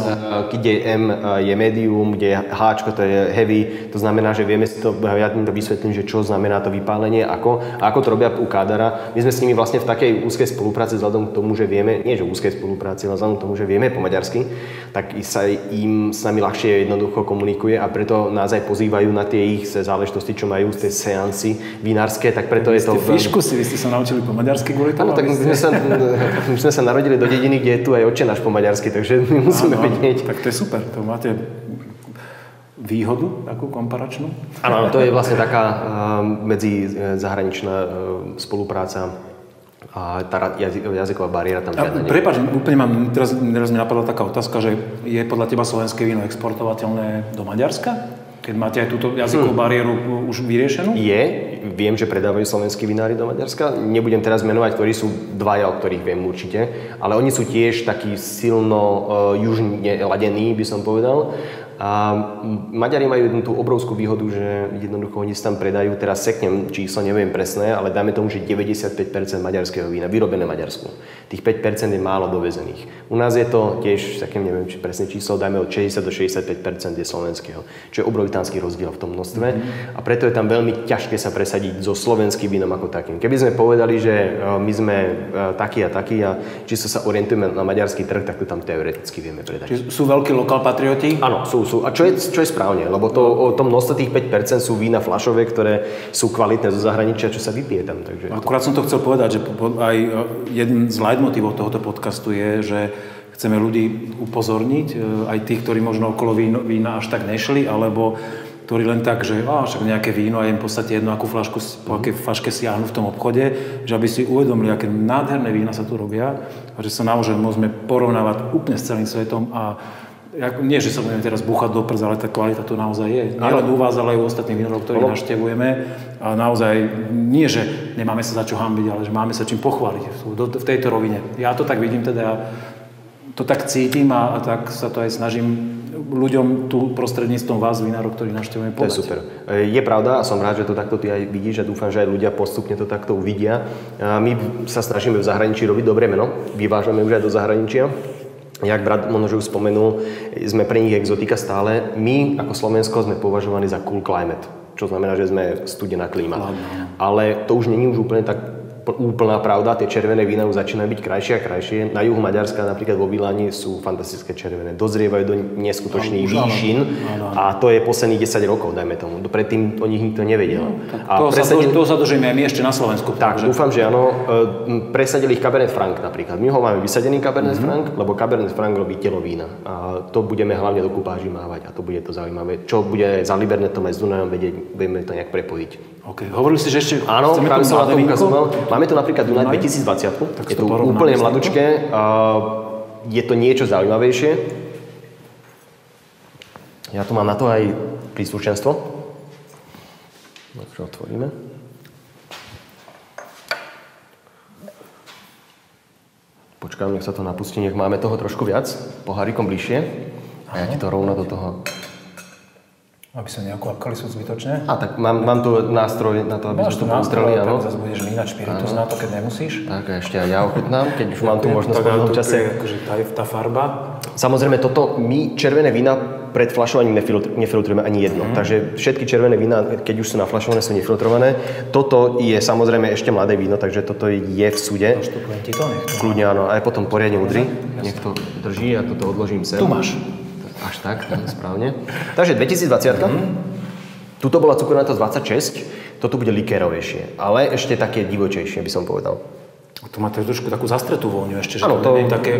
kde je M je medium, kde je H to je heavy, to znamená, že vieme si to, ja tým to vysvetlím, že čo znamená to vypálenie, ako to robia u Kádara. My sme s nimi vlastne v takej úzkej spolupráci vzhľadom k tomu, že vieme, nie že úzkej spolupráci, ale vzhľadom k tomu, že vieme po maďarsky, tak sa im s nami ľahšie jednoducho komunikuje a preto nás aj pozývajú na tie ich záležitosti, čo majú z tej seansy vinárske, tak preto je to... Vy ste sa naučili po maďarsky kvôli tomu? Áno, tak my sme sa narodili do dediny, kde je tu aj Otče náš po maďarsky, takže my musíme vedieť. Tak to je super, to máte výhodu, takú komparačnú? Áno, to je vlastne taká medzizahraničná spolupráca a tá jazyková bariéra tam žiadna nie. Prepáč, úplne teraz mi napadla taká otázka, že je podľa teba slovenské víno exportovateľné do Maďarska? Keď máte aj túto jazykovú bariéru už vyriešenú? Viem, že predávajú slovenskí vinári do Maďarska. Nebudem teraz menovať, ktorí sú dvaja, o ktorých viem určite, ale oni sú tiež takí silno južne ladení, by som povedal. A Maďari majú tú obrovskú výhodu, že jednoducho oni sa tam predajú, teraz seknem číslo, neviem presné, ale dáme tomu, že 95% maďarského vína, vyrobené v Maďarsku. Tých 5% je málo dovezených. U nás je to tiež, seknem, neviem či presné číslo, dáme od 60 do 65% je slovenského, čo je obrovitánsky rozdiel v tom množstve. A preto je tam veľmi ťažké sa presadiť so slovenským vínom ako takým. Keby sme povedali, že my sme takí a takí a čisto sa orientujeme na maďarský trh, tak to tam teoreticky vieme predať. Čiže sú veľkí lokál patrioti? Áno, sú. A čo je správne, lebo to množstvo tých 5% sú vína fľašové, ktoré sú kvalitné zo zahraničia, čo sa vypije tam. Takže akurát som to chcel povedať, že aj jeden z leitmotivov tohoto podcastu je, že chceme ľudí upozorniť, aj tých, ktorí možno okolo vína až tak nešli, alebo ktorí len tak, že však nejaké víno a jem v podstate jednu akú fľašku, po akej fľaške siahnu v tom obchode, že aby si uvedomili, aké nádherné vína sa tu robia a že sa naozaj môžeme porovnávať úplne s celým svetom a nie, že sa budeme teraz búchať do prsa, ale tá kvalita tu naozaj je. Nie len u vás, ale aj u ostatných vínorov, ktorých navštevujeme. A naozaj nie, že nemáme sa za čo hanbiť, ale že máme sa čím pochváliť v tejto rovine. Ja to tak vidím, teda to tak cítim a tak sa to aj snažím ľuďom tu prostredníctvom vás, vinárov, ktorých navštevujeme, povedať. To je super. Je pravda a som rád, že to takto ty aj vidíš a dúfam, že aj ľudia postupne to takto uvidia. My sa snažíme v zahraničí robiť dobré meno. Vyvážame už aj do zahraničia. Jak brat možno už spomenul, sme pre nich exotika stále. My ako Slovensko sme považovaní za cool climate, čo znamená, že sme studená klíma. Ale to už není už úplne tak úplná pravda, tie červené vína už začínajú byť krajšie a krajšie. Na juhu Maďarska, napríklad vo Vilani, sú fantastické červené. Dozrievajú do neskutočných výšin a to je posledných 10 rokov, dajme tomu. Predtým o nich nikto nevedel. To sa dožijeme aj my ešte na Slovensku. Tak, dúfam, že áno. Presadili ich Cabernet Franc napríklad. My ho máme vysadený Cabernet Franc, lebo Cabernet Franc robí telo vína. A to budeme hlavne do kupáží mávať a to bude to zaujímavé. Čo bude za Libernetom aj s Dunajom vedieť, budeme to nejak prepojiť. Okay. Hovorili si, že ešte áno, práve som to ukazoval. Máme tu napríklad Dunaj 2020. Je to úplne mladučké. Je to niečo zaujímavejšie. Ja tu mám na to aj príslušenstvo. Čo otvoríme. Počkám, nech sa to napustí, nech máme toho trošku viac. Pohárikom bližšie. A ja ti to rovno do toho... Aby sa neokvapkali sú zbytočne. Tak mám tu nástroj na to, aby sme to pozreli, áno. Tak zase budeš mínať špiritus na to, keď nemusíš. Tak a ešte aj ja ochutnám, keď už mám tu možnosť v tom čase. Akože tá farba. Samozrejme, toto my červené vína pred fľašovaním nefiltrujeme ani jedno. Takže všetky červené vína, keď už sú nafľašované, sú nefiltrované. Toto je samozrejme ešte mladé víno, takže toto je v súde. Naštupujem ti to, nech to. Kľudne áno, aj potom poriadne udri. Nech to drží a toto odložím sem. Tu máš. Až tak, správne. Takže 2020. Tuto bola cukrovnatosť 26, toto bude likérovejšie, ale ešte také divočejšie, by som povedal. To má trošku takú zastretú vôňu ešte, že ano, to nie je také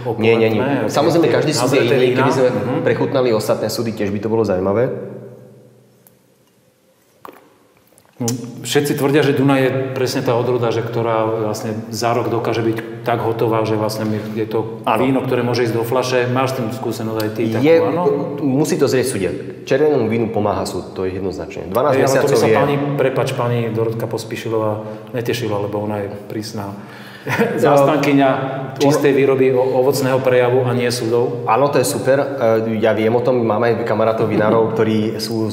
opulentné. Nie. Samozrejme, každý súd je iný. Keby sme prechutnali ostatné súdy, tiež by to bolo zaujímavé. No, všetci tvrdia, že Dunaj je presne tá odroda, že ktorá vlastne za rok dokáže byť tak hotová, že vlastne je to víno, ktoré môže ísť do fľaše. Máš tým skúsenosť aj ty takú, áno? Musí to zrieť súdia. Červenému vínu pomáha súd, to je jednoznačne. 12 mesiacov to by sa pani Dorotka Pospíšilová netešila, lebo ona je prísna zástankyňa čistej výroby ovocného prejavu a nie súdov. Áno, to je super. Ja viem o tom, mám aj kamarátov vinárov, ktorí sú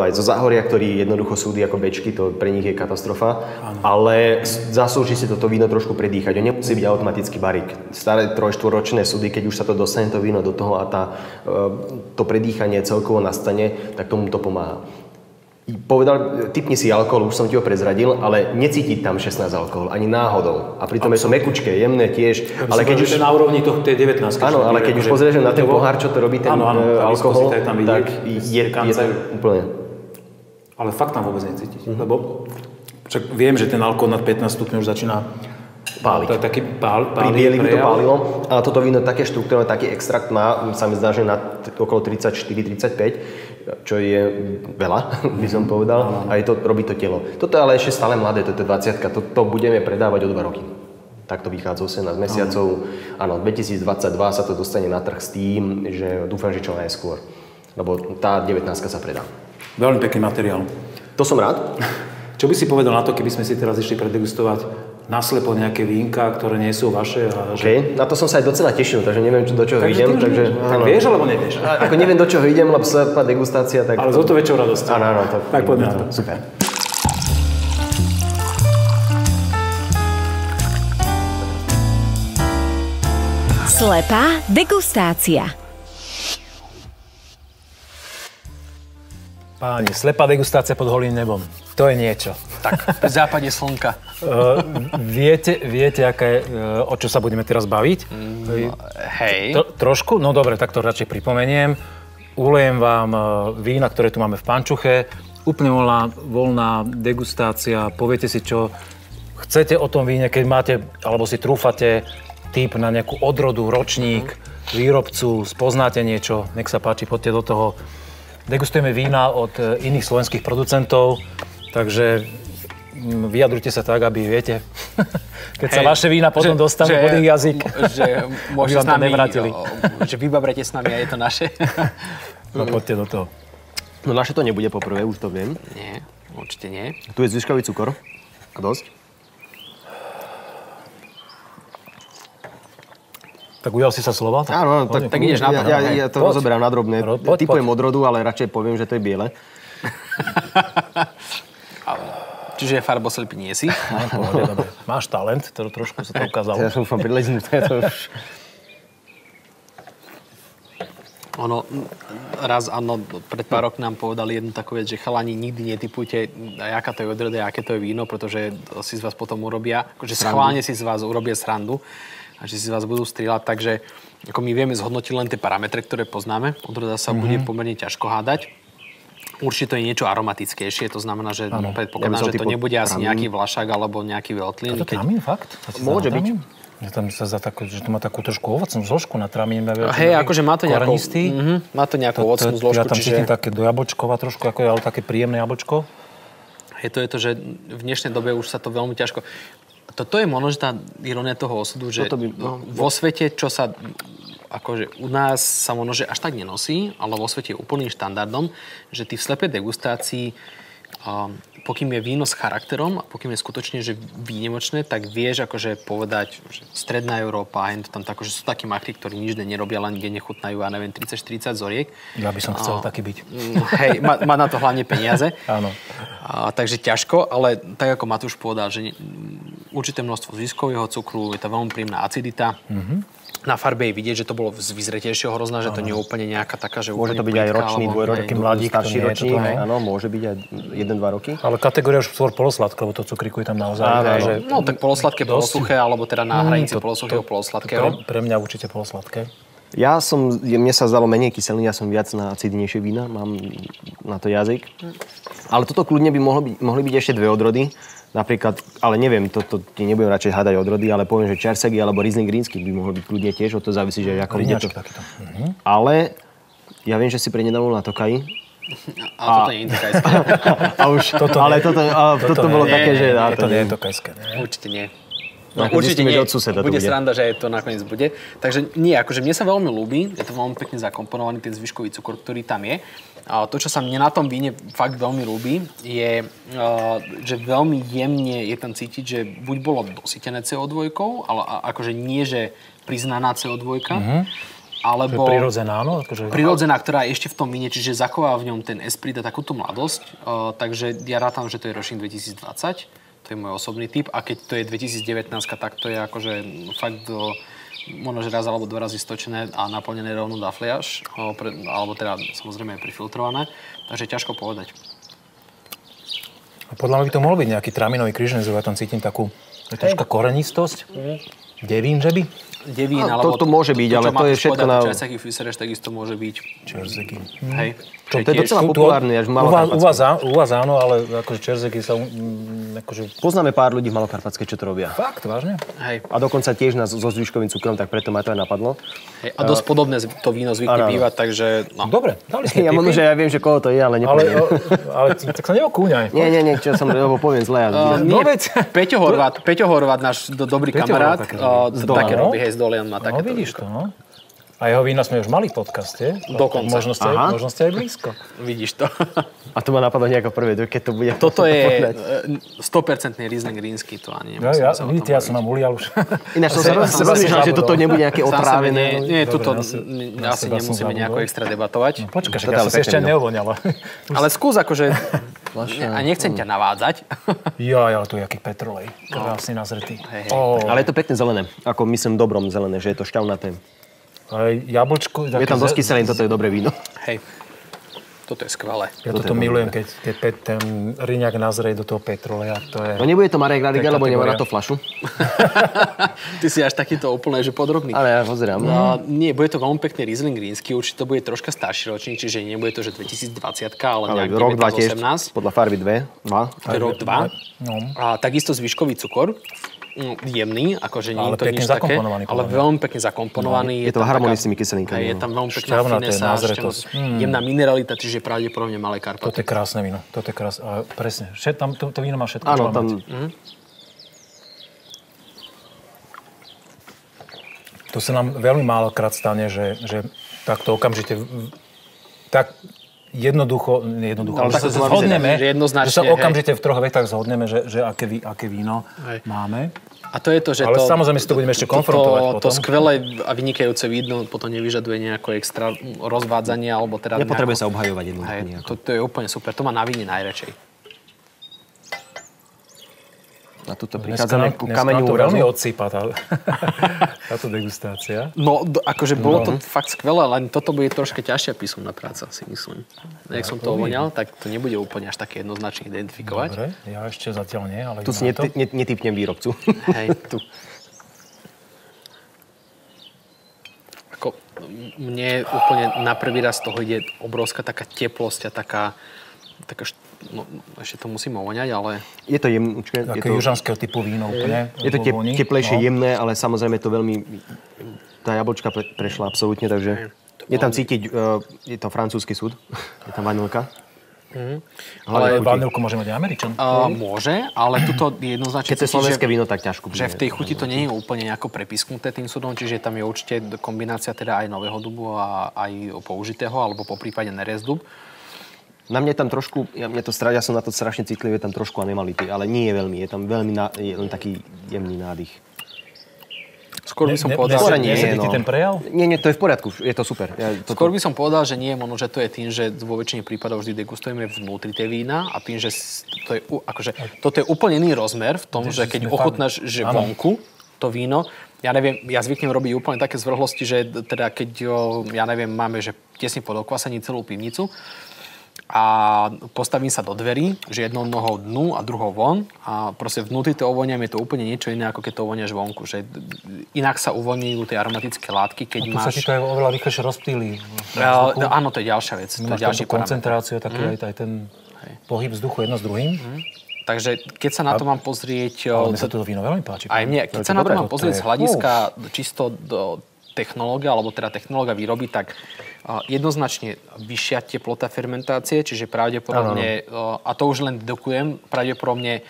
aj zo Záhoria, ktorí jednoducho súdy ako bečky, to pre nich je katastrofa. Áno. Ale zaslúži si toto víno trošku predýchať. On nemusí byť automatický barík. Staré 3-4-ročné súdy, keď už sa to dostane to víno do toho a to predýchanie celkovo nastane, tak tomu to pomáha. Tipni si alkohol, už som ti ho prezradil, ale necítiť tam 16 alkohol, ani náhodou. A pritom je to mekučké, jemné tiež. Ale keď už na úrovni tej 19. Áno, ale keď už pozrieš na ten pohár, čo to robí ten alkohol, tak je to úplne. Ale fakt tam vôbec necítiť. Lebo však viem, že ten alkohol nad 15 stupňov už začína páliť. To je taký Pri bielých by to pálilo, ale toto víno také štruktúrne, taký extrakt má, sa mi zdá, že na okolo 34-35, čo je veľa, by som povedal, a robí to telo. Toto je ale ešte stále mladé, toto je 20-ka, to budeme predávať o 2 roky. Takto vychádza 18 mesiacov. Áno, 2022 sa to dostane na trh s tým, že dúfam, že čo najskôr, lebo tá 19-ka sa predá. Veľmi pekný materiál. To som rád. Čo by si povedal na to, keby sme si teraz išli predegustovať naslepo nejaké vínka, ktoré nie sú vaše? OK, na to som sa aj docela tešil, takže neviem, do čoho idem. Tak vieš, alebo nevieš? Ako neviem, do čoho idem, lebo sa degustácia, tak... Ale s o to väčšou radosťou. Áno, tak poďme na to. Super. Slepá degustácia. Páni, slepá degustácia pod holým nebom. To je niečo. Tak, pri západe slnka. Viete, o čo sa budeme teraz baviť? Hej. Trošku? No dobre, tak to radšej pripomeniem. Ulejem vám vína, ktoré tu máme v pančuche. Úplne voľná degustácia. Poviete si, čo chcete o tom víne, keď máte, alebo si trúfate tip na nejakú odrodu, ročník, výrobcu, spoznáte niečo, nech sa páči, poďte do toho. Degustujeme vína od iných slovenských producentov, takže vyjadrujte sa tak, aby viete, keď sa vaše vína potom dostanú pod ich jazyk, že môžete s nami, nevrátili. Že vybabrete s nami a je to naše. No poďte do toho. No naše to nebude poprvé, už to viem. Nie, určite nie. Tu je zvyškový cukor. A dosť. Tak ujal si sa slova? Áno, tak ideš na to. Ja to rozoberám na drobné. Typujem odrodu, ale radšej poviem, že to je biele. Čiže farboslepý nie si? Dobre. Máš talent, to trošku sa to ukázalo. Ja som prileznutý. Ono, raz áno, pred pár rok nám povedali jednu takú vec, že chalani nikdy netypujte, aká to je odroda, aké to je víno, pretože si z vás potom urobia, akože schválne si z vás urobia srandu a že si z vás budú strieľať, takže ako my vieme zhodnotiť len tie parametre, ktoré poznáme. Odroda sa bude pomerne ťažko hádať. Určite to je niečo aromatickejšie, to znamená, že predpokladám, že to nebude asi nejaký vlašák alebo nejaký veľtlín. A to tramín, fakt? Môže byť. Že tam sa zdá že to má takú trošku ovocnú zložku na tramín. Hej, akože má to nejakú ovocnú zložku. Ja tam cítim také do jablčkova trošku, ale také príjemné jablčko. Je to, že v dnešnej dobe už sa to veľmi ťažko... Toto je možno, že tá irónia toho osudu, že vo svete, čo sa... Akože u nás sa možno, že až tak nenosí, ale vo svete je úplným štandardom, že ty v slepej degustácii, pokým je víno s charakterom a pokým je skutočne že výnimočné, tak vieš akože povedať, že stredná Európa, tam tako, že sú takí machri, ktorí nič nerobia, len kde nechutnajú, ja neviem, 30-40 zoriek. Ja by som chcel taký byť. Hej, má na to hlavne peniaze. Áno. Takže ťažko, ale tak ako Matúš povedal, že určité množstvo ziskového cukru, je to veľmi príjemná acidita. Na farbe je vidieť, že to bolo z vyzretejšieho hrozna, že to nie je úplne nejaká taká, že môže to byť aj ročný, dvojročný, mladík, starší ročník, áno, môže byť aj 1-2 roky. Ale kategória už skôr polosladké, lebo to cukríku je tam naozaj. No tak polosladké, polosuché, alebo teda na hranici polosuchého, polosladkého. Pre mňa určite polosladké. Mne sa zdalo menej kyseliny, ja som viac na acidnejšie vína, mám na to jazyk. Ale toto kľudne by mohli byť ešte 2 odrody. Napríklad, ale neviem, toto nebudem radšej hádať odrody, ale poviem, že Čersegy alebo Riesling Rínsky by mohol byť kľudne tiež, od toho závisí, že ako ide to. Ale ja viem, že si prednedávno na Tokaji. A toto nie je tokajské. Toto bolo také, že... To nie je tokajské. Určite nie. No, určite nie, od suseda bude sranda, že to nakoniec bude. Takže nie, akože mne sa veľmi ľúbi, je to veľmi pekne zakomponovaný ten zvyškový cukor, ktorý tam je. A to, čo sa mne na tom víne fakt veľmi ľúbi, je, že veľmi jemne je tam cítiť, že buď bolo dosytené CO2, ale akože nie, že priznaná CO2, alebo... Prirodzená, no? Prirodzená, ktorá je ešte v tom víne, čiže zachová v ňom ten esprit a takúto mladosť. Takže ja rátam, že to je ročník 2020. To je môj osobný typ. A keď to je 2019, tak to je akože fakt možno, že raz alebo 2 razy stočené a naplnené rovno na fliaž, alebo teda samozrejme prefiltrované. Takže ťažko povedať. A podľa mňa by to mohol byť nejaký traminový kryžnec, ja tam cítim takú troška korenistosť. Devín, že by? Devín, alebo to môže byť, ale to je všetko na... Čersegy, Füssereš, takisto môže byť. Čersegy. Hej. To je docela populárne, až v Malokarpatsku. U vás áno, ale akože čerzeky sa... Akože... Poznáme pár ľudí v Malokarpatskej, čo to robia. Fakt, vážne? Hej. A dokonca tiež nás so zvyškovým cukrom, tak preto ma to aj napadlo. Hej. A dosť podobné to víno zvykne bývať, takže... No. Dobre, dali sme Ja možno, že ja viem, že koho to je, ale nepoviem. Ale tak sa neokúňaj. Nie, čo som, lebo poviem zle. Peťo Horvát, náš dobrý kamarát, také robí, hej, z Dolian má takéto. No vidíš to, no. A jeho vína sme už mali v podcaste. Dokonca. Možno ste aj blízko. Vidíš to. A to ma napadlo nejako prvé, keď to bude... Toto je 100% Riesling rínsky, to ani nemusím sa o tom vidíte, ja som nám ulial už. Ináč som sa rozmýšľal, že toto nebude nejaké otrávenie. Nie, tuto asi nemusíme nejako extra debatovať. Počkaj, ja som si ešte neovoňala. Ale skús akože... A nechcem ťa navádzať. Ale tu je aký petrolej. Krásne nazretý. Ale je to pekne zelené. Ako myslím dobrom zelené, že je to šťavnaté. Ale jablčko... Je tam dosť kyselín, toto je dobré víno. Hej, toto je skvelé. Ja toto milujem, keď ten riňak nazrie do toho petroleja. To je... No nebude to Marek Radiga, lebo nemá na to fľašu. Ty si až takýto úplne, že podrobný. Ale ja pozerám. No, nie, bude to veľmi pekný Riesling rínsky, určite to bude troška starší ročník, čiže nebude to, že 2020, ale nejak rok 1918. Podľa farby 2. Rok 2. No. A takisto zvyškový cukor. Jemný, akože nie je to nič také, ale veľmi pekne zakomponovaný. Je to harmonii s tými kyselinkami. Je tam veľmi pekná finesa, jemná mineralita, čiže pravdepodobne Malé Karpaty. Toto je krásne víno, toto je krásne, ale presne, to víno má všetko, áno, čo má tam... mať. To sa nám veľmi málokrát stane, že takto okamžite tak jednoducho, ale tak sa zhodneme, že sa okamžite v troch vetách zhodneme, že aké víno máme. A to je to, že ale samozrejme si to budeme ešte konfrontovať potom. To skvelé a vynikajúce víno potom nevyžaduje nejako extra rozvádzanie, alebo teda... Nepotrebuje sa obhajovať jednoducho. To je úplne super, to má na víne najradšej. A tuto prichádzame ku kameňu úrazu. Veľmi odsýpa táto degustácia. No, akože bolo to fakt skvelé, len toto bude troška ťažšia písomná práca, si myslím. Jak som to ovoňal, tak to nebude úplne až také jednoznačne identifikovať. Dobre, ja ešte zatiaľ nie, ale... Tu si netypnem výrobcu. Hej, tu. Ako, mne úplne na prvý raz z toho ide obrovská taká teplosť a taká no, ešte to musím ovoňať, ale... Je to jemnúčke. Také južanského typu víno úplne. Je to teplejšie, jemné, ale samozrejme to veľmi... Tá jablčka prešla absolútne, takže... Je tam cítiť, je to francúzsky súd. Je tam vanilka. Ale vanilku môže mať aj Američan. Môže, ale tuto jednoznačne... Keď je slovenské víno, tak ťažko. Že v tej chuti to nie je úplne nejako prepisknuté tým súdom, čiže tam je určite kombinácia teda aj nového dubu a aj použitého, alebo poprípade nerez dub. Na mne tam trošku, ja som na to strašne citlivý, je tam trošku animality, ale nie je veľmi, je tam veľmi je len taký jemný nádych. Skôr by som povedal, že nie je ten prejav? Nie, to je v poriadku, je to super. Skôr by som povedal, že nie, možno, že to je tým, že vo väčšine prípadov vždy degustujeme vnútri tej vína a tým, že to je, akože, toto je úplne iný rozmer v tom, že keď ochutnáš, že vonku to víno, ja neviem, ja zvyknem robiť úplne také zvrhlosti, že teda keď, ja neviem, máme, že tesne pod okvasením celú pivnicu, a postavím sa do dverí, že jednou nohou dnu a druhou von a proste vnútri to ovoniam je to úplne niečo iné, ako keď to ovoniaš vonku, že inak sa uvoľňujú tie aromatické látky, keď máš... Tu sa ti to aj oveľa rýchlejšie rozptýli. Áno, to je ďalšia vec. To je ďalší koncentráciu, taký aj ten pohyb vzduchu jedno s druhým. Takže keď sa na to mám pozrieť... Ale mne sa to víno veľmi páči. Aj mne, keď sa na to mám pozrieť z hľadiska čisto do technológia, alebo teda technológia výroby, tak jednoznačne vyššia teplota fermentácie, čiže pravdepodobne, a to už len dedukujem, pravdepodobne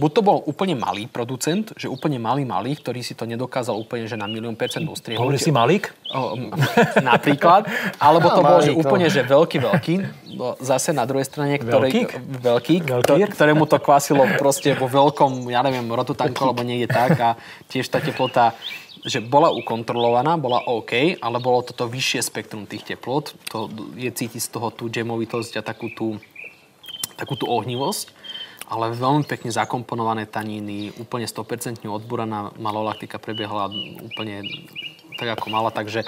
buď to bol úplne malý producent, že úplne malý, ktorý si to nedokázal úplne, že na 1,000,000% ustriehnúť. Hovorí si Malík? Napríklad. Alebo to bol, že úplne, že veľký. Zase na druhej strane, ktorému to kvásilo proste vo veľkom, ja neviem, rototanku, alebo niekde tak a tiež tá teplota že bola ukontrolovaná, bola OK, ale bolo toto vyššie spektrum tých teplot. To je cítiť z toho tú džemovitosť a takú tú ohnivosť, ale veľmi pekne zakomponované taniny, úplne 100% odbúraná malolaktika prebiehla úplne tak, ako mala, takže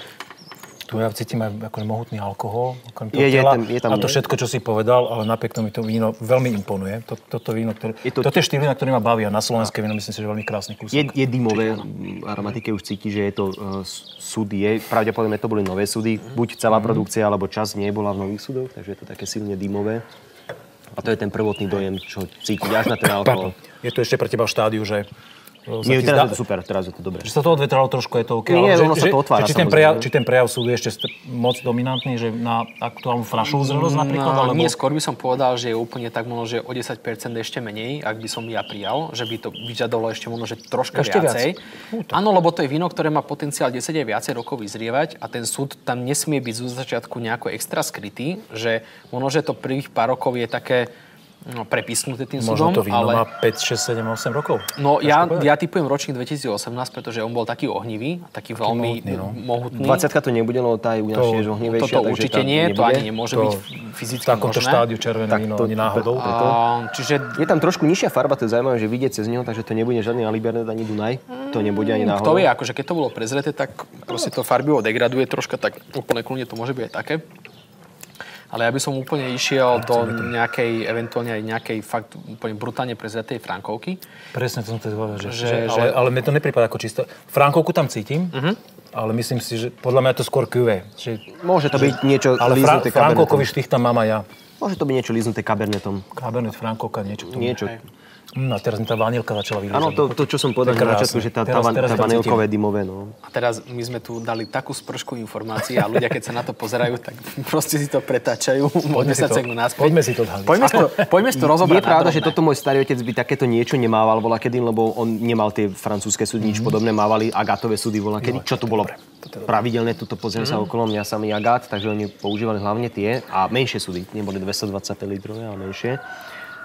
Tu ja cítim aj akože mohutný alkohol. Je tam a to všetko, čo si povedal, ale napriek tomu mi to víno veľmi imponuje. Toto víno, toto je štýl vína, ktorý ma baví a na slovenské víno myslím si, že veľmi krásny kúsok. Je dymové, aromatike už cíti, že je to súd je. Pravdepodobne to boli nové súdy. Buď celá produkcia, alebo časť nebola v nových súdoch, takže je to také silne dymové. A to je ten prvotný dojem, čo cítiť až na ten alkohol. Je to ešte pre teba v štádiu, že... Nie, teraz je to super, teraz je to dobré. Že sa to odvetralo trošku, je to OK. Nie, ono sa to otvára, či ten prejav súdu je ešte moc dominantný, že na aktuálnu frašovú zrelosť napríklad? Nie, skôr by som povedal, že je úplne tak možno, že o 10% ešte menej, ak by som ja prijal, že by to vyžadovalo ešte možno, že troška ešte viacej. Áno, lebo to je víno, ktoré má potenciál 10 aj viacej rokov vyzrievať a ten súd tam nesmie byť zo začiatku nejako extra skrytý, že možno, že to prvých pár rokov je také prepisknuté tým súdom. Možno to víno má 5, 6, 7, 8 rokov. No ja typujem ročník 2018, pretože on bol taký ohnivý, taký veľmi mohutný. 20-ka to nebude, lebo tá je u nás tiež ohnivejšia. Toto určite nie, to ani nemôže byť fyzicky možné. V takomto štádiu červené víno ani náhodou. Čiže je tam trošku nižšia farba, to je zaujímavé, že vidieť cez neho, takže to nebude žiadny Alibernet ani Dunaj. To nebude ani náhodou. Kto vie, akože keď to bolo prezreté, tak proste to farbivo degraduje troška, tak úplne kľudne to môže byť aj také. Ale ja by som úplne išiel do nejakej, eventuálne aj nejakej fakt úplne brutálne prezretej frankovky. Presne, to som to povedal, ale mne to nepripadá ako čisto. Frankovku tam cítim, ale myslím si, že podľa mňa je to skôr cuvée. Môže to byť niečo líznuté kabernetom. Frankovkový štých tam mám aj ja. Môže to byť niečo líznuté kabernetom. Kabernet, frankovka, niečo. A teraz mi tá vanilka začala vyliezať. Áno, to čo som povedal na začiatku, že tá vanilkové dymové. No. A teraz my sme tu dali takú spršku informácií a ľudia, keď sa na to pozerajú, tak proste si to pretáčajú. Poďme si to odhaliť. Poďme si to rozobrať. Je pravda, že toto môj starý otec by takéto niečo nemával volakedy, lebo on nemal tie francúzske súdy, nič podobné, mávali agátové súdy volakedy. Čo tu bolo pravidelné, tuto pozriem sa okolo mňa samý agát, takže oni používali hlavne tie a menšie súdy, neboli 225 litrové, ale menšie.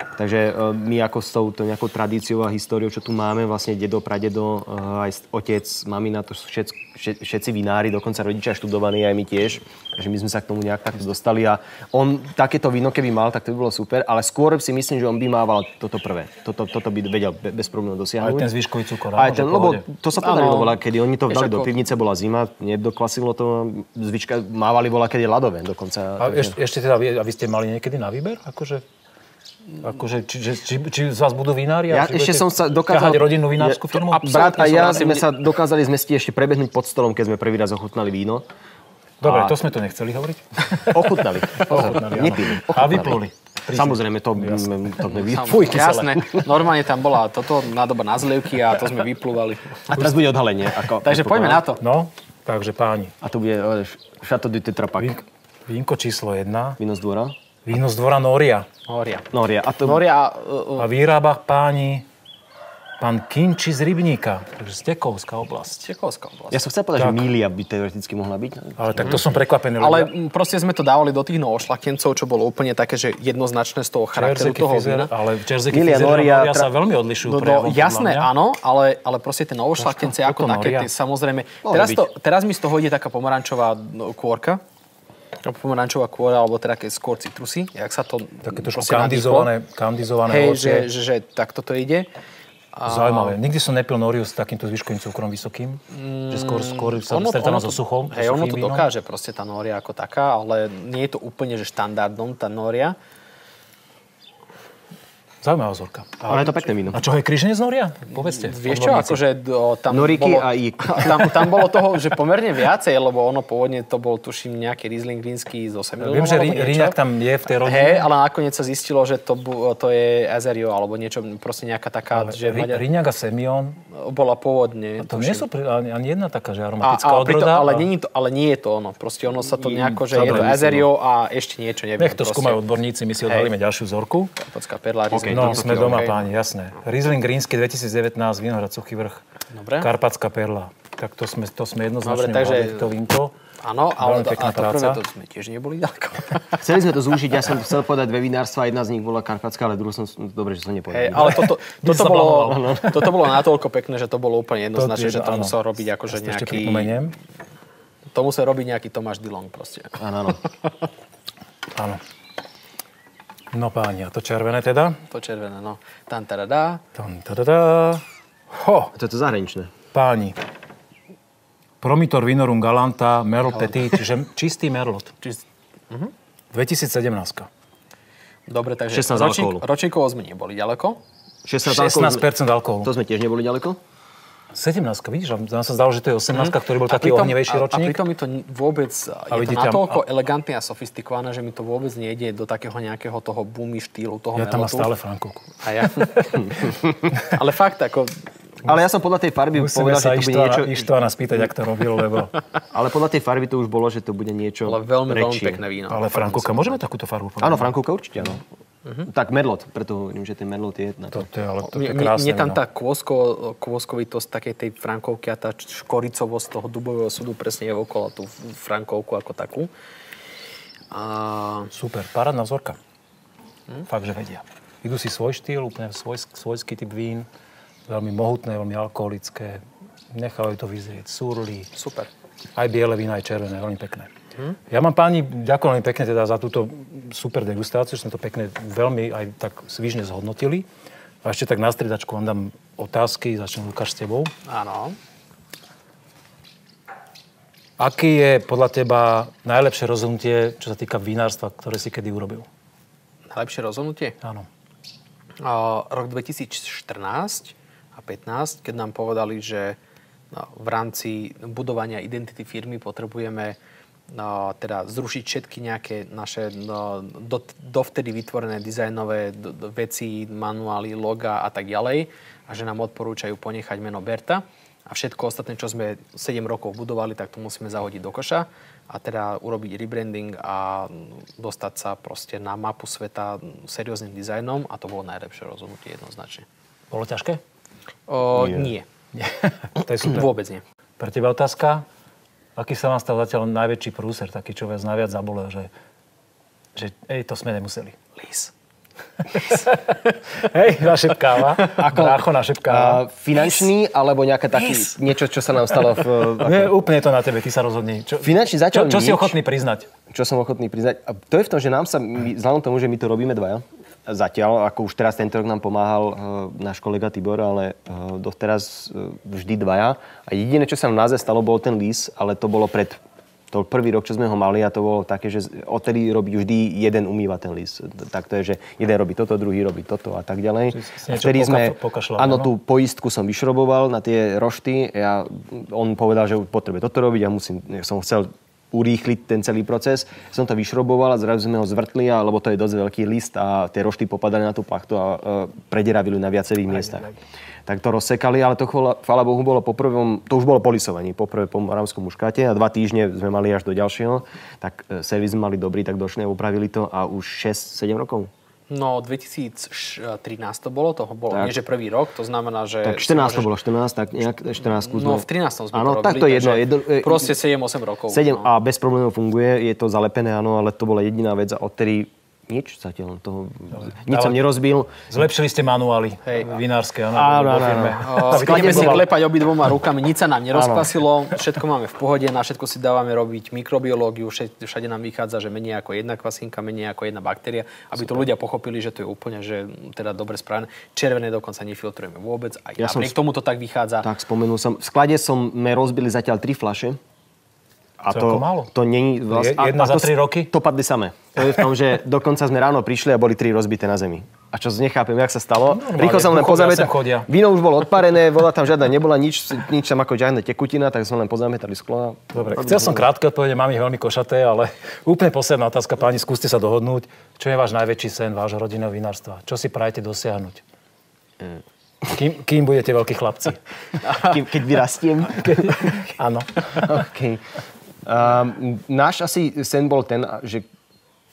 Takže my ako s touto nejakou tradíciou a históriou, čo tu máme, vlastne dedo, pradedo, aj otec, mamina, to všetci vinári, dokonca rodičia študovaní, aj my tiež. Takže my sme sa k tomu nejak takto dostali a on takéto víno, keby mal, tak to by bolo super, ale skôr si myslím, že on by mával toto prvé. Toto by vedel bez problémov dosiahnuť. Aj ten zvyškový cukor. Lebo to sa podarilo bola, kedy oni to dali do pivnice, bola zima, nedoklasilo to, zvyčka mávali bola, kedy ľadové dokonca. A ešte teda, a vy ste mali niekedy na výber? Akože, či z vás budú vinári? Ja ešte som sa dokázal... ťahať rodinnú vinárskú firmu? Brat a ja sme sa dokázali zmestiť ešte prebehnúť pod stolom, keď sme prvý raz ochutnali víno. Dobre, to sme to nechceli hovoriť. Ochutnali. Nepili. A vypluli. Samozrejme, to Fuj, jasné. Normálne tam bola toto nádoba na zlievky a to sme vyplúvali. A teraz bude odhalenie. Takže poďme na to. No, takže páni. A tu bude Chateau du Tetra Pak. Vínko číslo 1. Víno z dvora. Víno z dvora Noria. A vyrába páni pán Kinči z Rybníka. Takže Stekovská oblasť. Ja som chcel povedať, že Mília by teoreticky mohla byť. Ale tak to som prekvapený. Ale proste sme to dávali do tých novošľachtencov, čo bolo úplne také, že jednoznačné z toho charakteru toho vína. Ale Čerzeky Fizer a Noria sa veľmi odlišujú prejavom. Jasné, áno, ale proste tie novošľachtence ako také, samozrejme. Teraz mi z toho ide taká pomarančová kôrka. Pomarančová kôra, alebo teda skôr citrusy, jak sa to... Také trošku kandizované ovocie. Že takto to ide. Zaujímavé. Nikdy som nepil Noriu s takýmto zvyškovým cukrom vysokým. Že skôr sa stretávam so suchom. Hej, ono to dokáže proste tá Noria ako taká, ale nie je to úplne, že štandardom tá Noria. Zaujímavá vzorka. Ale je to pekné víno. A čo je kríženec Noria? Povedzte. Vieš čo, akože tam Noriky bolo... a ík. Tam bolo toho, že pomerne viacej, lebo ono pôvodne to bol, tuším, nejaký Riesling rínsky z 8 miliónov. Viem, že Ríňak tam je v tej rodine. Hej, ale nakoniec sa zistilo, že to je Azerio, alebo niečo, proste nejaká taká... Ríňak a Semillon bola pôvodne. To nie sú ani jedna taká, že aromatická odroda. Ale nie je to ono. Proste ono sa to nejako, že je to Azerio a ešte niečo, neviem. Nech to skúmajú odborníci, my si odhalíme ďalšiu vzorku. Karpatská perla, Riesling. No, sme doma, páni, jasné. Riesling rínsky 2019, Vinohrad Suchý Vrch. Dobre. Karpatská perla. Tak to sme jednoznačne mali to vínko. Áno, ale to práca. prvé to sme tiež neboli ďaleko. Chceli sme to zúžiť, ja som chcel povedať dve vinárstva, jedna z nich bola Karpatská, ale druhú som, dobre, že som nepovedal. Ale toto bolo natoľko pekné, že to bolo úplne jednoznačné, že to musel robiť akože nejaký... To musel robiť nejaký Tomáš Dillon proste. Áno. No páni, a to červené teda? To červené, no. Tantaradá. Tantaradá. Ho! To je to zahraničné. Páni, Promitor Vinorum Galanta, Merlot Petit, čiže čistý Merlot. 2017. Dobre, takže 16 alkoholu. ročníkovo sme neboli ďaleko. 16% alkoholu. To sme tiež neboli ďaleko? 17, vidíš? Nám sa zdalo, že to je 18, ktorý bol taký ohnivejší ročník. A pritom mi to vôbec, je to natoľko elegantné a sofistikované, že mi to vôbec nejde do takého nejakého toho boomy štýlu, toho Ja tam mám Merlotu. stále Frankovku. A ja. Ale fakt, ako... Ale ja som podľa tej farby Musíme povedal, sa že to bude niečo... Ištvana spýtať, jak to robil, lebo... Ale podľa tej farby to už bolo, že to bude niečo Ale veľmi rečšie. pekné víno. Ale Frankovka, môžeme takúto farbu povedať? Áno, Frankovka určite, áno. Tak Merlot, preto hovorím, že ten Merlot je na to. To je krásne. Mne tam tá kôskovitosť takej tej Frankovky a tá škoricovosť toho dubového súdu presne je okolo tú Frankovku ako takú. Super, parádna vzorka. Fakt, že vedia. Idú si svoj štýl, úplne svojský typ vín. Veľmi mohutné, veľmi alkoholické. Nechávajú to vyzrieť. Surly. Super. Aj biele vína, aj červené. Veľmi pekné. Ja mám páni, ďakujem veľmi pekne teda za túto super degustáciu, že sme to pekne veľmi aj tak svižne zhodnotili. A ešte tak na striedačku vám dám otázky, začnem Lukáš s tebou. Áno. Aký je podľa teba najlepšie rozhodnutie, čo sa týka vinárstva, ktoré si kedy urobil? Najlepšie rozhodnutie? Áno. Rok 2014 a 2015, keď nám povedali, že v rámci budovania identity firmy potrebujeme teda zrušiť všetky nejaké naše dovtedy vytvorené dizajnové veci, manuály, loga a tak ďalej a že nám odporúčajú ponechať meno Berta a všetko ostatné, čo sme 7 rokov budovali, tak to musíme zahodiť do koša a teda urobiť rebranding a dostať sa proste na mapu sveta serióznym dizajnom a to bolo najlepšie rozhodnutie jednoznačne. Bolo ťažké? Nie. To je super. Vôbec nie. Pre teba otázka? Aký sa vám stal zatiaľ najväčší prúser, taký, čo vás najviac zabolel, že to sme nemuseli? Lis. Hej, našepkáva. Brácho našepkáva. Finančný, alebo nejaké taký, niečo, čo sa nám stalo v... Nie, úplne to na tebe, ty sa rozhodni. Finančný zatiaľ Čo si ochotný priznať? Čo som ochotný priznať? A to je v tom, že nám sa, vzhľadom tomu, že my to robíme dvaja, zatiaľ, ako už teraz tento rok nám pomáhal náš kolega Tibor, ale doteraz vždy dvaja. A jediné, čo sa nám naozaj stalo, bol ten lis, ale to bolo pred to prvý rok, čo sme ho mali a to bolo také, že odtedy robí vždy jeden umýva ten lis. Tak to je, že jeden robí toto, druhý robí toto a tak ďalej. A vtedy sme, áno, tú poistku som vyšroboval na tie rošty. On povedal, že potrebuje toto robiť a som chcel urýchliť ten celý proces. Som to vyšroboval a zrazu sme ho zvrtli, lebo to je dosť veľký list a tie rošty popadali na tú plachtu a predieravili na viacerých miestach. Tak to rozsekali, ale to chvála Bohu bolo to už bolo po lisovaní, poprvé po moravskom muškáte a 2 týždne sme mali až do ďalšieho. Tak servis sme mali dobrý, tak došli a upravili to a už 6-7 rokov. No, 2013 to bolo nie že prvý rok, to znamená, že... Tak 14 to bolo, 14, tak nejak 14 No, v 13 sme áno, to robili, tak to je jedno. Proste 7-8 rokov. 7 a bez problémov funguje, je to zalepené, áno, ale to bola jediná vec a odtedy nič zatiaľ toho, nič som nerozbil. Zlepšili ste manuály vinárske, áno. Ideme si klepať obidvoma rukami, nič sa nám nerozkvasilo, všetko máme v pohode, na všetko si dávame robiť mikrobiológiu, všade nám vychádza, že menej ako jedna kvasinka, menej ako jedna baktéria, aby to ľudia pochopili, že to je úplne, že teda dobre spravené. Červené dokonca nefiltrujeme vôbec a napriek tomu to tak vychádza. Tak spomenul som, v sklade sme rozbili zatiaľ 3 fľaše. A to není vlastne... Jedna za 3 roky? To padli samé. To je v tom, že dokonca sme ráno prišli a boli 3 rozbité na zemi. A čo nechápem, jak sa stalo. Rýchlo som len pozametali. Víno už bolo odparené, voda tam žiadna nebola, nič tam ako žiadna tekutina, tak sme len pozametali sklo. Dobre, chcel som krátke odpovede, mám ich veľmi košaté, ale úplne posledná otázka, páni, skúste sa dohodnúť. Čo je váš najväčší sen vášho rodinného vinárstva? Čo si prajete dosiahnuť? Kým budete veľkí chlapci? Keď vyrastiem? Áno. Okay. Náš asi sen bol ten, že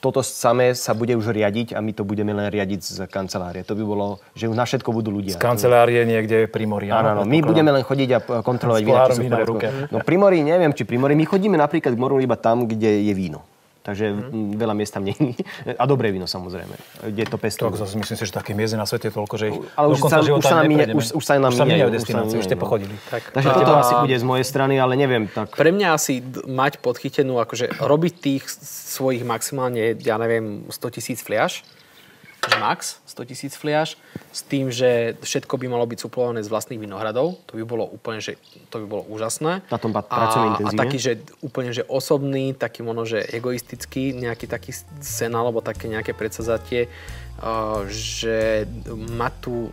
toto samé sa bude už riadiť a my to budeme len riadiť z kancelárie. To by bolo, že už na všetko budú ľudia. Z kancelárie niekde pri mori. Áno, my budeme len chodiť a kontrolovať vína, či sú v poriadku. No pri mori, neviem, či pri mori. My chodíme napríklad k moru iba tam, kde je víno. Takže veľa miest tam nie je. A dobré víno, samozrejme. Kde to pestujú. Tak zase myslím si, že také miest je na svete toľko, že ale už sa nám míňajú destinácie, už ste pochodili. Takže toto asi bude z mojej strany, ale neviem. Tak... Pre mňa asi mať podchytenú, akože robiť tých svojich maximálne, ja neviem, 100 000 fliaš max 100 000 fliaš, s tým, že všetko by malo byť suplované z vlastných vinohradov. To by bolo úplne, že to by bolo úžasné. Na tom pracujeme intenzívne. A taký, že úplne, že osobný, taký možno, že egoistický, nejaký taký sen, alebo také nejaké predsazatie, že má tu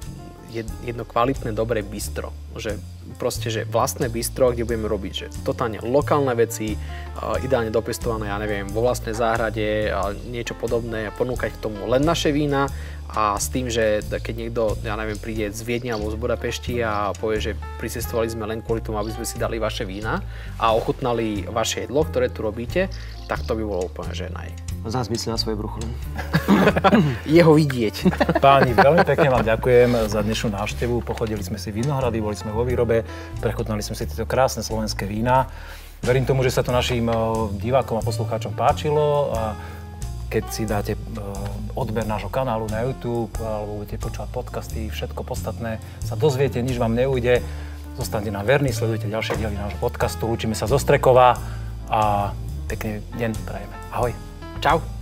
jedno kvalitné, dobré bistro. Že proste, že vlastné bistro, kde budeme robiť, že totálne lokálne veci, ideálne dopestované, ja neviem, vo vlastnej záhrade, niečo podobné, ponúkať k tomu len naše vína a s tým, že keď niekto, ja neviem, príde z Viedne alebo z Budapešti a povie, že pricestovali sme len kvôli tomu, aby sme si dali vaše vína a ochutnali vaše jedlo, ktoré tu robíte, tak to by bolo úplne, že Zás myslí na svoje brucho len. Jeho vidieť. Páni, veľmi pekne vám ďakujem za dnešnú návštevu. Pochodili sme si vinohrady, boli sme vo výrobe, prechutnali sme si tieto krásne slovenské vína. Verím tomu, že sa to našim divákom a poslucháčom páčilo. A keď si dáte odber nášho kanálu na YouTube alebo budete počúvať podcasty, všetko podstatné sa dozviete, nič vám neujde. Zostaňte nám verní, sledujte ďalšie diely nášho podcastu. Lúčime sa zo Strekova a pekný deň prajeme. Ahoj. Čau.